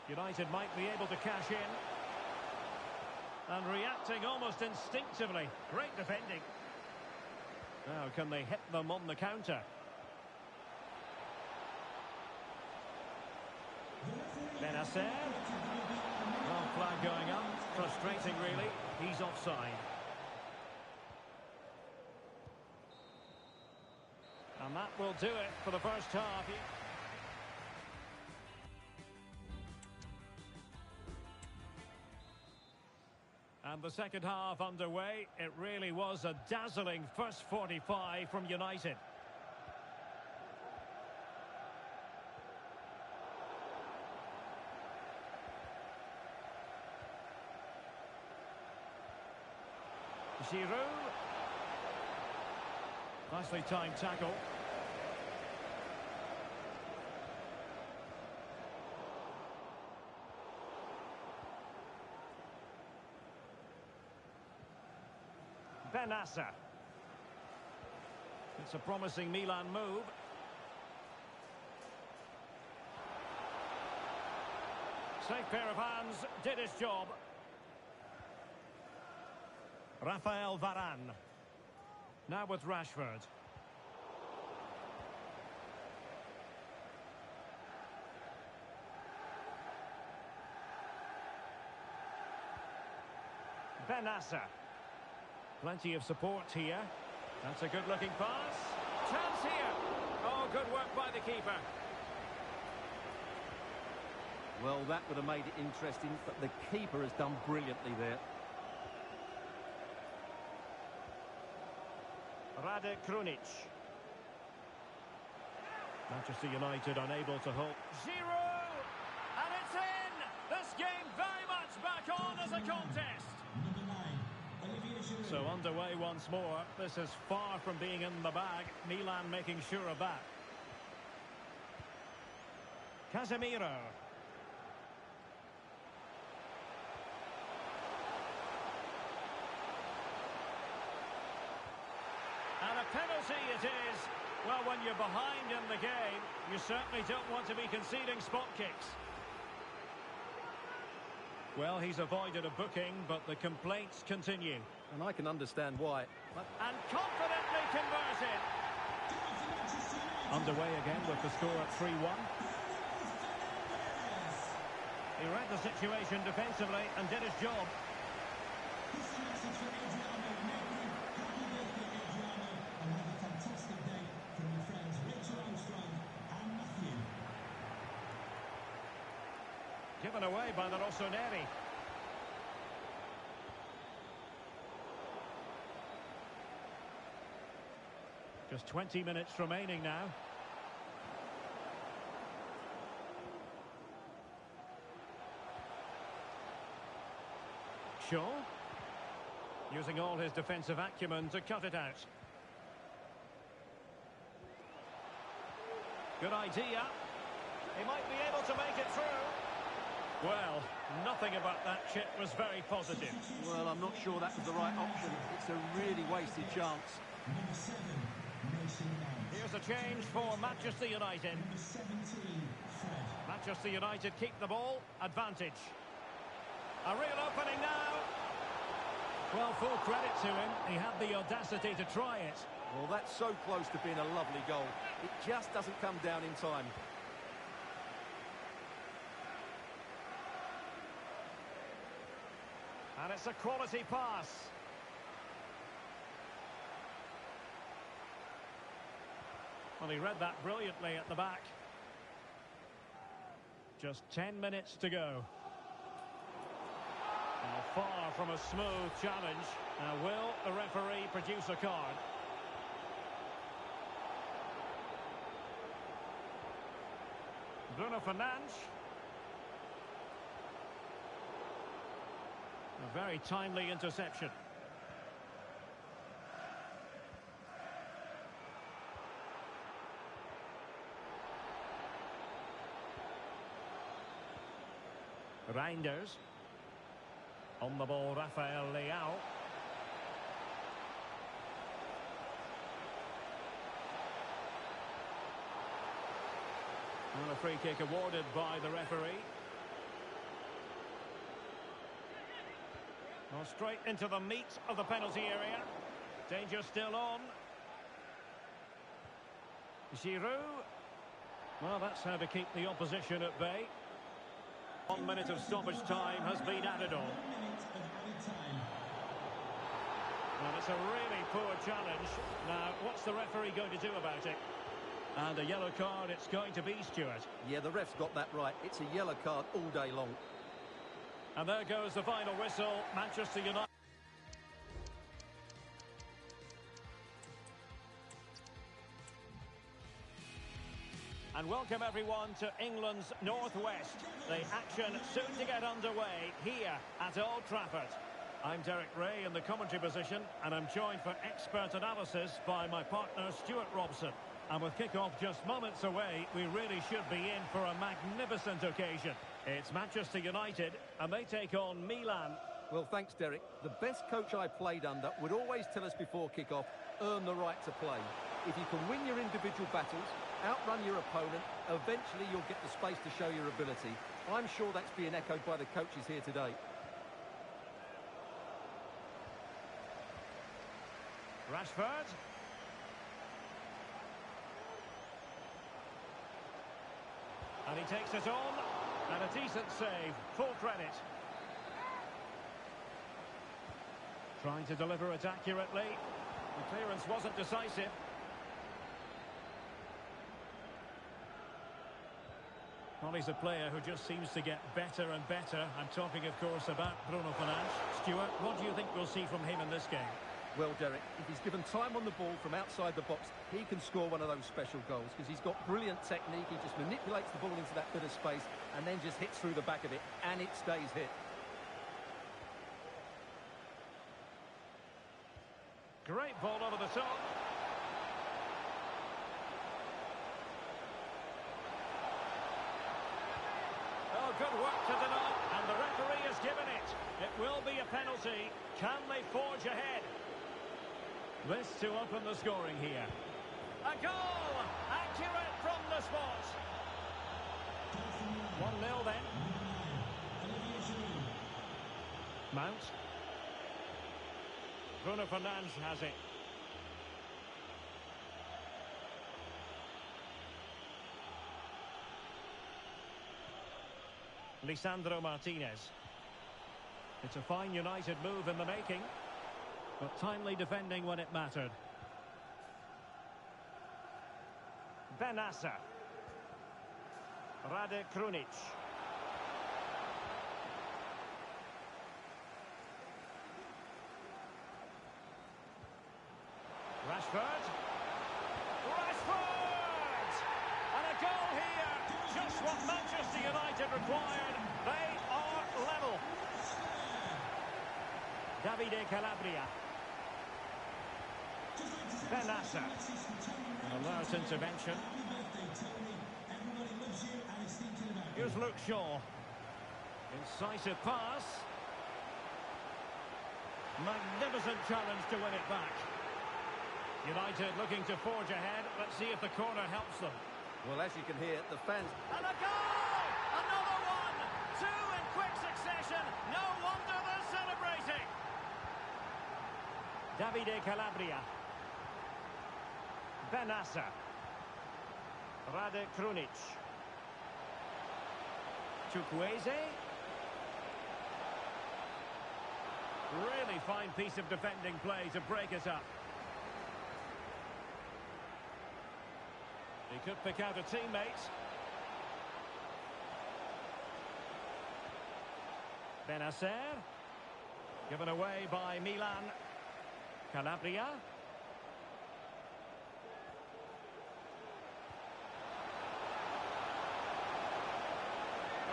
United might be able to cash in. And reacting almost instinctively. Great defending. Now, can they hit them on the counter? Benacer. Well, flag going up. Frustrating, really. He's offside. And that will do it for the first half. And the second half underway. It really was a dazzling first 45 from United. Giroud. Nicely timed tackle. Benacer. It's a promising Milan move. Safe pair of hands, did his job. Rafael Varane. Now with Rashford. Benacer. Plenty of support here. That's a good-looking pass. Chance here. Oh, good work by the keeper. Well, that would have made it interesting, but the keeper has done brilliantly there. Rade Krunic. Manchester United unable to hold. Giroud! And it's in! This game very much back on as a contest. So underway once more. This is far from being in the bag. Milan making sure of that. Casemiro. And a penalty it is. Well, when you're behind in the game, you certainly don't want to be conceding spot kicks. Well, he's avoided a booking, but the complaints continue. And I can understand why. And confidently converted. Underway again with the score at 3-1. He read the situation defensively and did his job. Given away by the Rossoneri. Just 20 minutes remaining now. Shaw. Using all his defensive acumen to cut it out. Good idea. He might be able to make it through. Well, nothing about that chip was very positive. Well, I'm not sure that was the right option. It's a really wasted chance. Here's a change for Manchester United. Number 17, Fred. Manchester United keep the ball. Advantage. A real opening now. Well, full credit to him. He had the audacity to try it. Well, that's so close to being a lovely goal. It just doesn't come down in time. And it's a quality pass. Well, he read that brilliantly at the back. Just 10 minutes to go. Now, far from a smooth challenge. Now, will the referee produce a card? Bruno Fernandes. A very timely interception. Reinders. On the ball, Rafael Leao. And a free kick awarded by the referee. Well, straight into the meat of the penalty area. Danger still on. Giroud. Well, that's how to keep the opposition at bay. 1 minute of stoppage time has been added on. 1 minute of added time. Well, it's a really poor challenge. Now, what's the referee going to do about it? And a yellow card it's going to be, Stuart. Yeah, the ref's got that right. It's a yellow card all day long. And there goes the final whistle. Manchester United. And welcome everyone to England's Northwest. The action soon to get underway here at Old Trafford. I'm Derek Ray in the commentary position, and I'm joined for expert analysis by my partner Stuart Robson. And with kick-off just moments away, we really should be in for a magnificent occasion. It's Manchester United, and they take on Milan. Well, thanks, Derek. The best coach I played under would always tell us before kick-off, earn the right to play. If you can win your individual battles, outrun your opponent, eventually you'll get the space to show your ability. I'm sure that's being echoed by the coaches here today. Rashford. And he takes it on, and a decent save, full credit. Trying to deliver it accurately. The clearance wasn't decisive. Well, he's a player who just seems to get better and better. I'm talking, of course, about Bruno Fernandes. Stuart, what do you think we'll see from him in this game? Well, Derek, if he's given time on the ball from outside the box, he can score one of those special goals because he's got brilliant technique. He just manipulates the ball into that bit of space and then just hits through the back of it, and it stays hit. Great ball over the top. Oh, good work to deny, and the referee has given it. It will be a penalty. Can they forge ahead? This to open the scoring here. A goal! Accurate from the spot. 1-0 then. Mount. Bruno Fernandes has it. Lisandro Martinez. It's a fine United move in the making, but timely defending when it mattered. Benassa. Rade Krunic. Rashford. Rashford! And a goal here. Just what Manchester United required. They are level. Davide Calabria. Benassa. An alert intervention. Here's Luke Shaw. Incisive pass. Magnificent challenge to win it back. United looking to forge ahead. Let's see if the corner helps them. Well, as you can hear, the fans... And a goal! Another one! Two in quick succession. No wonder they're celebrating. Davide Calabria. Benassa. Rade Krunic. Chukwueze. Really fine piece of defending play to break it up. He could pick out a teammate. Benasser. Given away by Milan. Calabria.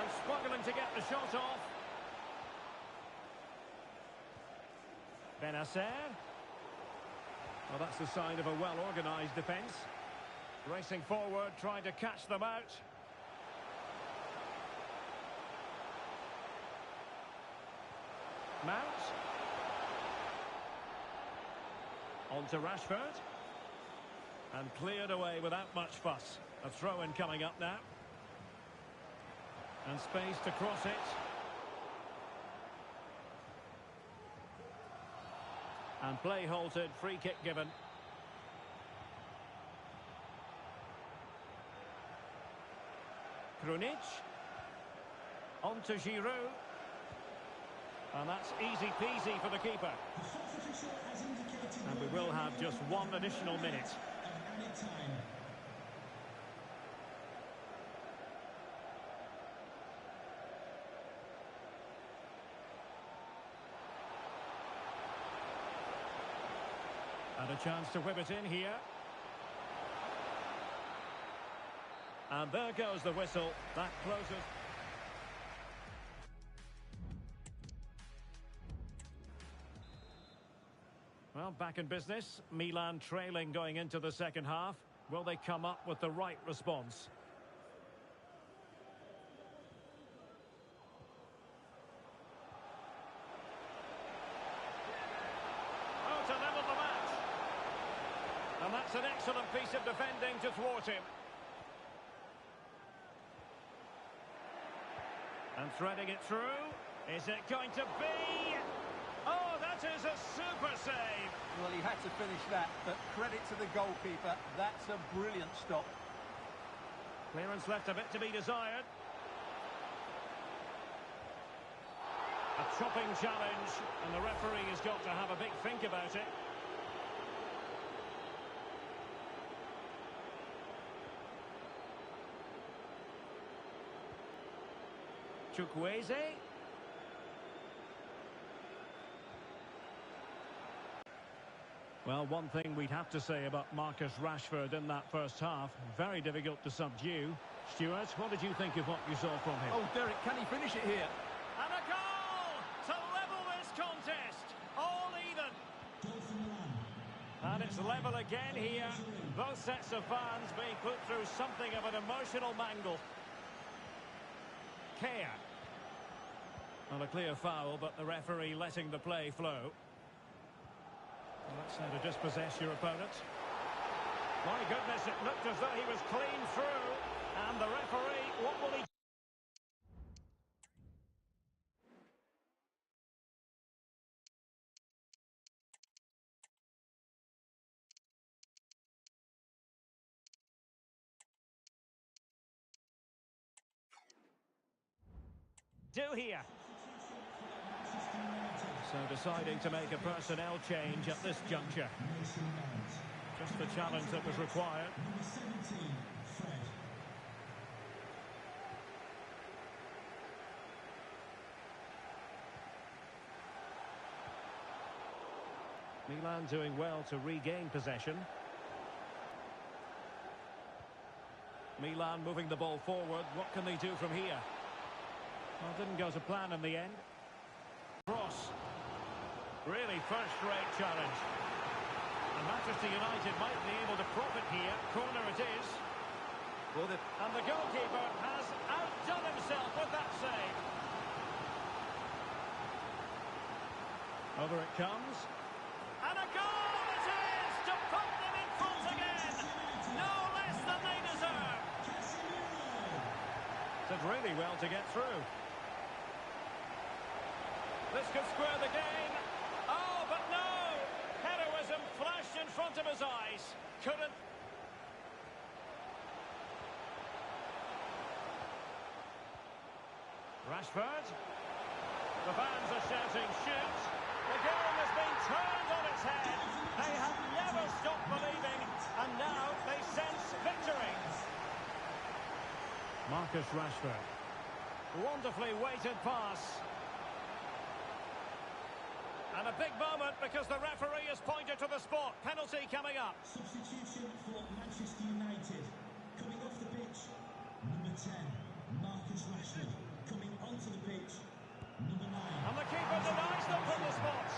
And struggling to get the shot off. Benasser. Well, that's the sign of a well-organised defence. Racing forward, trying to catch them out. Mount. On to Rashford. And cleared away without much fuss. A throw-in coming up now. And space to cross it. And play halted, free kick given. Krunic. On to Giroud. And that's easy peasy for the keeper. And we will have just one additional minute. And a chance to whip it in here. And there goes the whistle. That closes. Well, back in business. Milan trailing going into the second half. Will they come up with the right response? Oh, to level the match. And that's an excellent piece of defending to thwart him. And threading it through. Is it going to be? Oh, that is a super save. Well, he had to finish that, but credit to the goalkeeper. That's a brilliant stop. Clearance left a bit to be desired. A chopping challenge, and the referee has got to have a big think about it. Chukwueze. Well, one thing we'd have to say about Marcus Rashford in that first half, very difficult to subdue. Stuart, what did you think of what you saw from him? Oh, Derek, can he finish it here? And a goal to level this contest. All even. And it's level again here. Both sets of fans being put through something of an emotional mangle. Kea. Well, a clear foul, but the referee letting the play flow. Well, that's how to dispossess your opponent. My goodness, it looked as though he was clean through. And the referee, what will he do here? So deciding to make a personnel change at this juncture. Just the challenge that was required. Number 17, Fred. Milan doing well to regain possession. Milan moving the ball forward. What can they do from here? Well, didn't go to plan in the end. Cross. Really first-rate challenge. And Manchester United might be able to profit here. Corner it is. Well, and the goalkeeper has outdone himself with that save. Over it comes. And a goal it is to put them really well to get through. This could square the game. Oh, but no! Heroism flashed in front of his eyes. Couldn't... Rashford. The fans are shouting, shoot! The game has been turned on its head. They have never stopped believing, and now they sense victory. Marcus Rashford. Wonderfully weighted pass. And a big moment because the referee has pointed to the spot. Penalty coming up. Substitution for Manchester United. Coming off the pitch, number 10, Marcus Rashford. Coming onto the pitch, number 9. And the keeper denies them from the spot.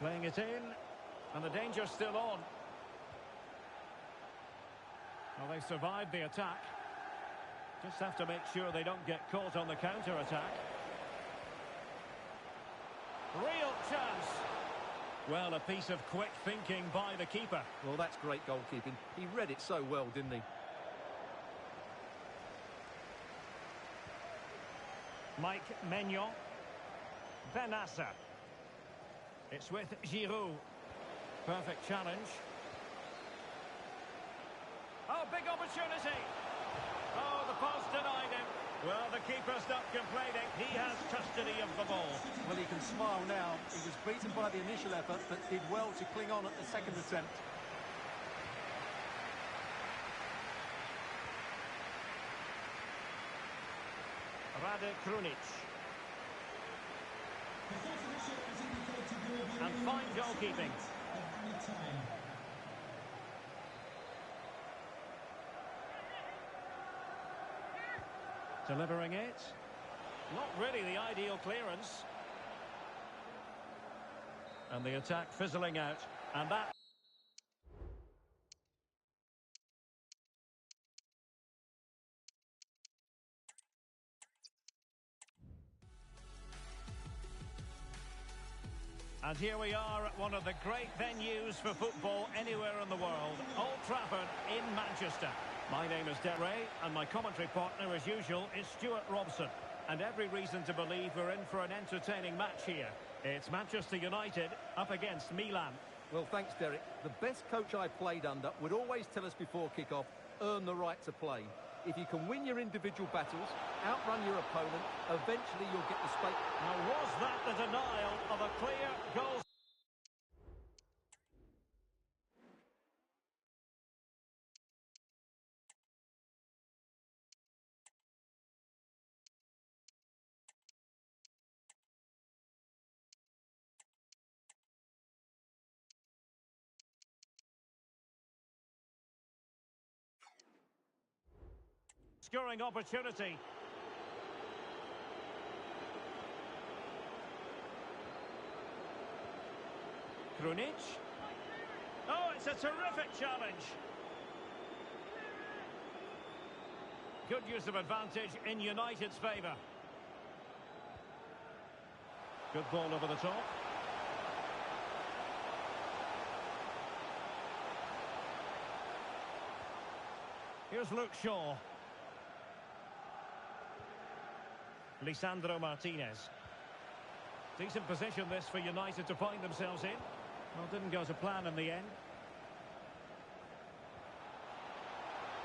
Playing it in, and the danger's still on. Well, they've survived the attack. Just have to make sure they don't get caught on the counter-attack. Real chance. Well, a piece of quick thinking by the keeper. Well, that's great goalkeeping. He read it so well, didn't he? Mike Maignan. Benassa. It's with Giroud. Perfect challenge. Oh, big opportunity. Oh, the post denied him. Well, the keeper's not complaining. He has custody of the ball. Well, he can smile now. He was beaten by the initial effort, but did well to cling on at the second attempt. Rade Krunic. And fine goalkeeping. Delivering it. Not really the ideal clearance. And the attack fizzling out. And that... And here we are at one of the great venues for football anywhere in the world. Old Trafford in Manchester. My name is Ray, and my commentary partner, as usual, is Stuart Robson. And every reason to believe we're in for an entertaining match here. It's Manchester United up against Milan. Well, thanks, Derek. The best coach I played under would always tell us before kick-off, earn the right to play. If you can win your individual battles, outrun your opponent, eventually you'll get the space. Now, was that the denial of a clear goal? Scoring opportunity. Krunic. Oh, it's a terrific challenge. Good use of advantage in United's favour. Good ball over the top. Here's Luke Shaw. Lisandro Martinez. Decent position this for United to find themselves in. Well, didn't go to plan in the end.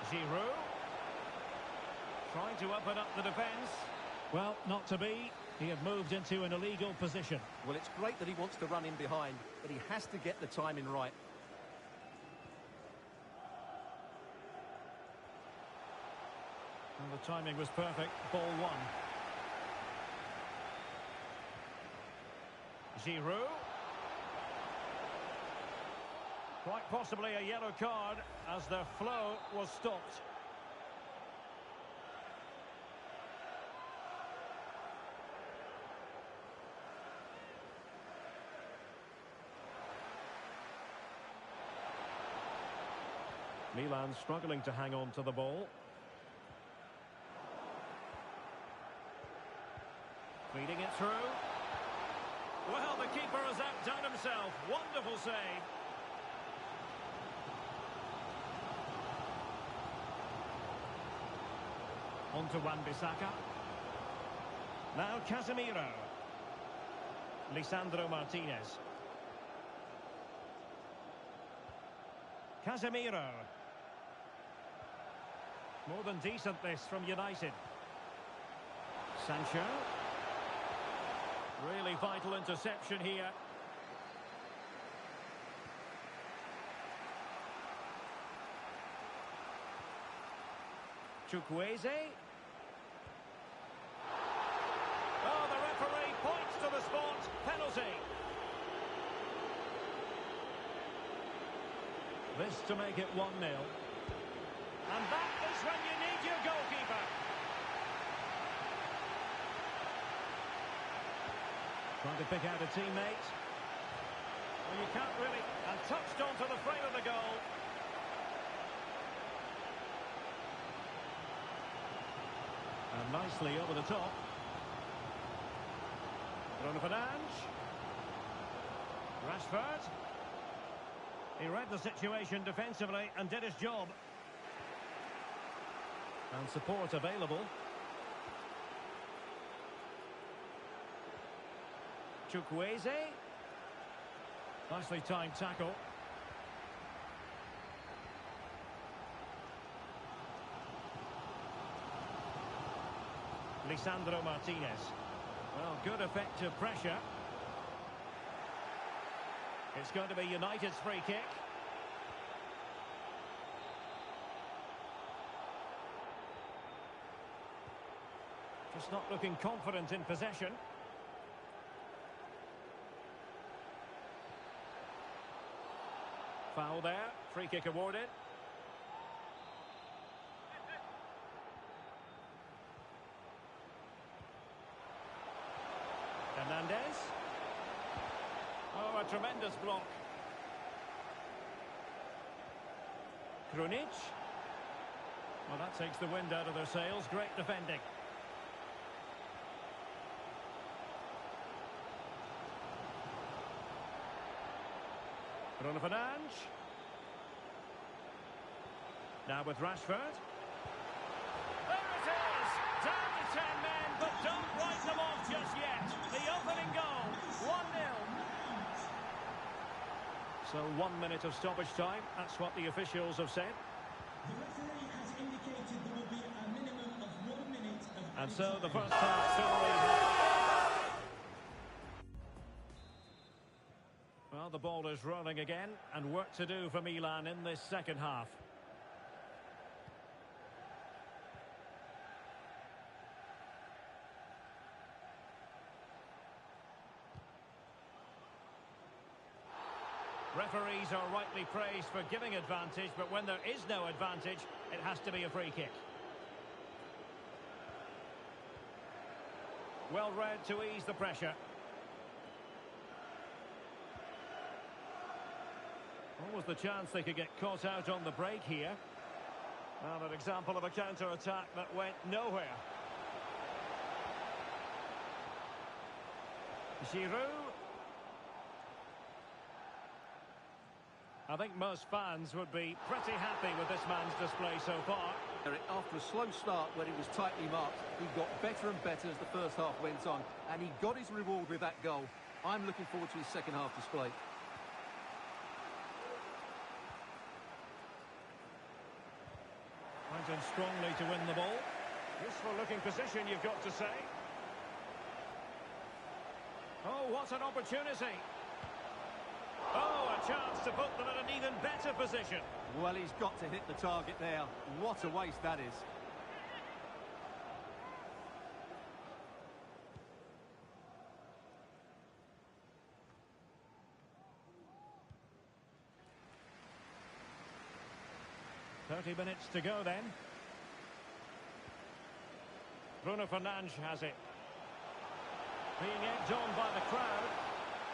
Giroud. Trying to open up the defence. Well, not to be. He had moved into an illegal position. Well, it's great that he wants to run in behind, but he has to get the timing right. Well, the timing was perfect. Ball one. Giroud. Quite possibly a yellow card as their flow was stopped. Milan struggling to hang on to the ball. Feeding it through. Well, the keeper has outdone himself. Wonderful save. On to Wan-Bissaka. Now Casemiro. Lisandro Martinez. Casemiro. More than decent this from United. Sancho. Really vital interception here. Chukwueze. Oh, the referee points to the spot. Penalty. This to make it 1-0. And that is when you need your goalkeeper. Trying to pick out a teammate. Well, you can't really... And touched onto the frame of the goal. And nicely over the top. Bruno Fernandes. Rashford. He read the situation defensively and did his job. And support available. Chukwueze. Nicely timed tackle. Lisandro Martinez. Well, good effective pressure. It's going to be United's free kick. Just not looking confident in possession. Foul there. Free kick awarded. Hernandez. Oh, a tremendous block. Krunic. Well, that takes the wind out of their sails. Great defending. Bruno Fernandes. Now with Rashford. There it is! Down to 10 men, but don't write them off just yet. The opening goal, 1-0. So 1 minute of stoppage time. That's what the officials have said. The referee has indicated there will be a minimum of 1 minute of... And so the first half story... Well, the ball is rolling again, and work to do for Milan in this second half. Referees are rightly praised for giving advantage, but when there is no advantage, it has to be a free kick. Well read to ease the pressure. What was the chance they could get caught out on the break here? Well, an example of a counter-attack that went nowhere. Giroud. I think most fans would be pretty happy with this man's display so far. After a slow start when he was tightly marked, he got better and better as the first half went on, and he got his reward with that goal. I'm looking forward to his second half display. Went in strongly to win the ball. Useful looking position, you've got to say. Oh, what an opportunity. Oh, a chance to put them in an even better position. Well, he's got to hit the target there. What a waste that is. "30 minutes to go then." Bruno Fernandes has it. Being egged on by the crowd.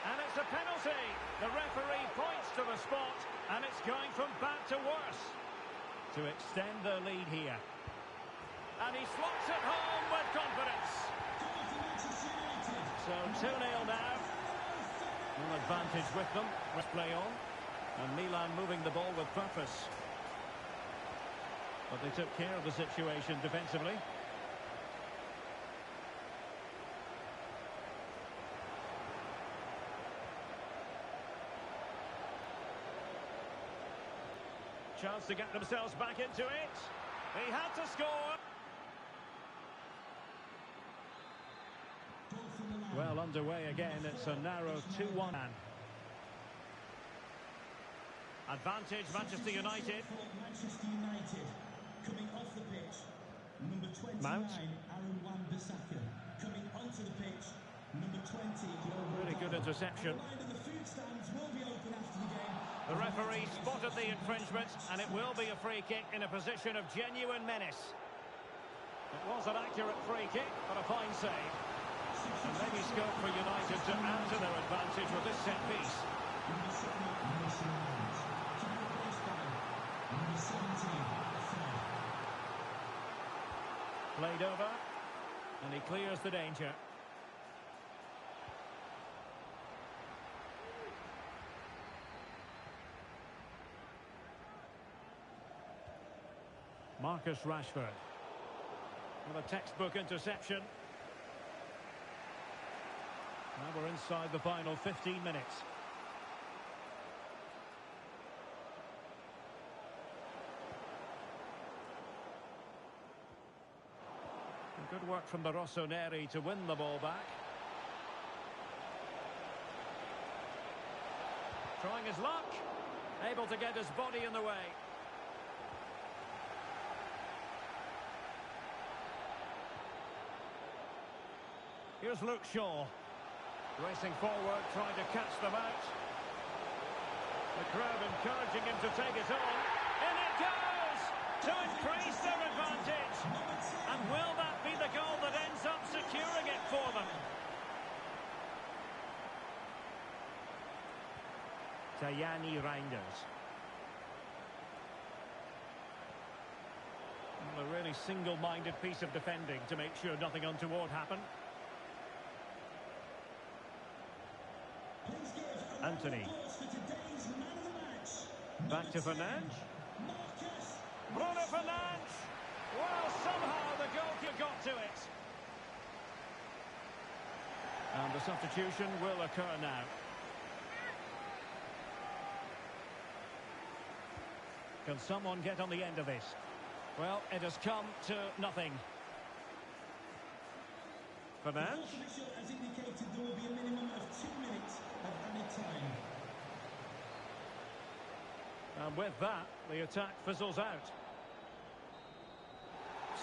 And it's a penalty. The referee points to the spot, and it's going from bad to worse. To extend their lead here. And he slots it home with confidence. So 2-0 now. No advantage with them. Let's play on. And Milan moving the ball with purpose. But they took care of the situation defensively. chance to get themselves back into it. He had to score. Well, underway again. It's a narrow 2-1. Advantage, Manchester United. Manchester United coming off the pitch. Number 29, Mount. Aaron Wan-Bissaka. Coming onto the pitch. Number 20. Really good interception. The food stands will be open after the game. The referee spotted the infringement, and it will be a free kick in a position of genuine menace. It was an accurate free kick, but a fine save. And maybe scope for United to add to their advantage with this set piece. Number 7, Mason Mount. To be replaced by number 17, Fred. Played over, and he clears the danger. Marcus Rashford with a textbook interception. Now we're inside the final 15 minutes. Good work from the Rossoneri to win the ball back. Trying his luck. Able to get his body in the way. Here's Luke Shaw. Racing forward, trying to catch them out. The crowd encouraging him to take it on. In it goes! To increase their advantage. And will that be the goal that ends up securing it for them? Tajani Reinders. Well, a really single-minded piece of defending to make sure nothing untoward happened. Anthony. Back to Fernandes. Bruno Fernandes. Well, somehow the goalkeeper got to it. And the substitution will occur now. Can someone get on the end of this? Well, it has come to nothing. Fernandes. The official has indicated there will be a minimum of 2 minutes of added time. And with that, the attack fizzles out.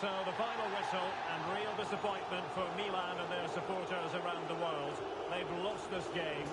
So the final whistle, and real disappointment for Milan and their supporters around the world. They've lost this game.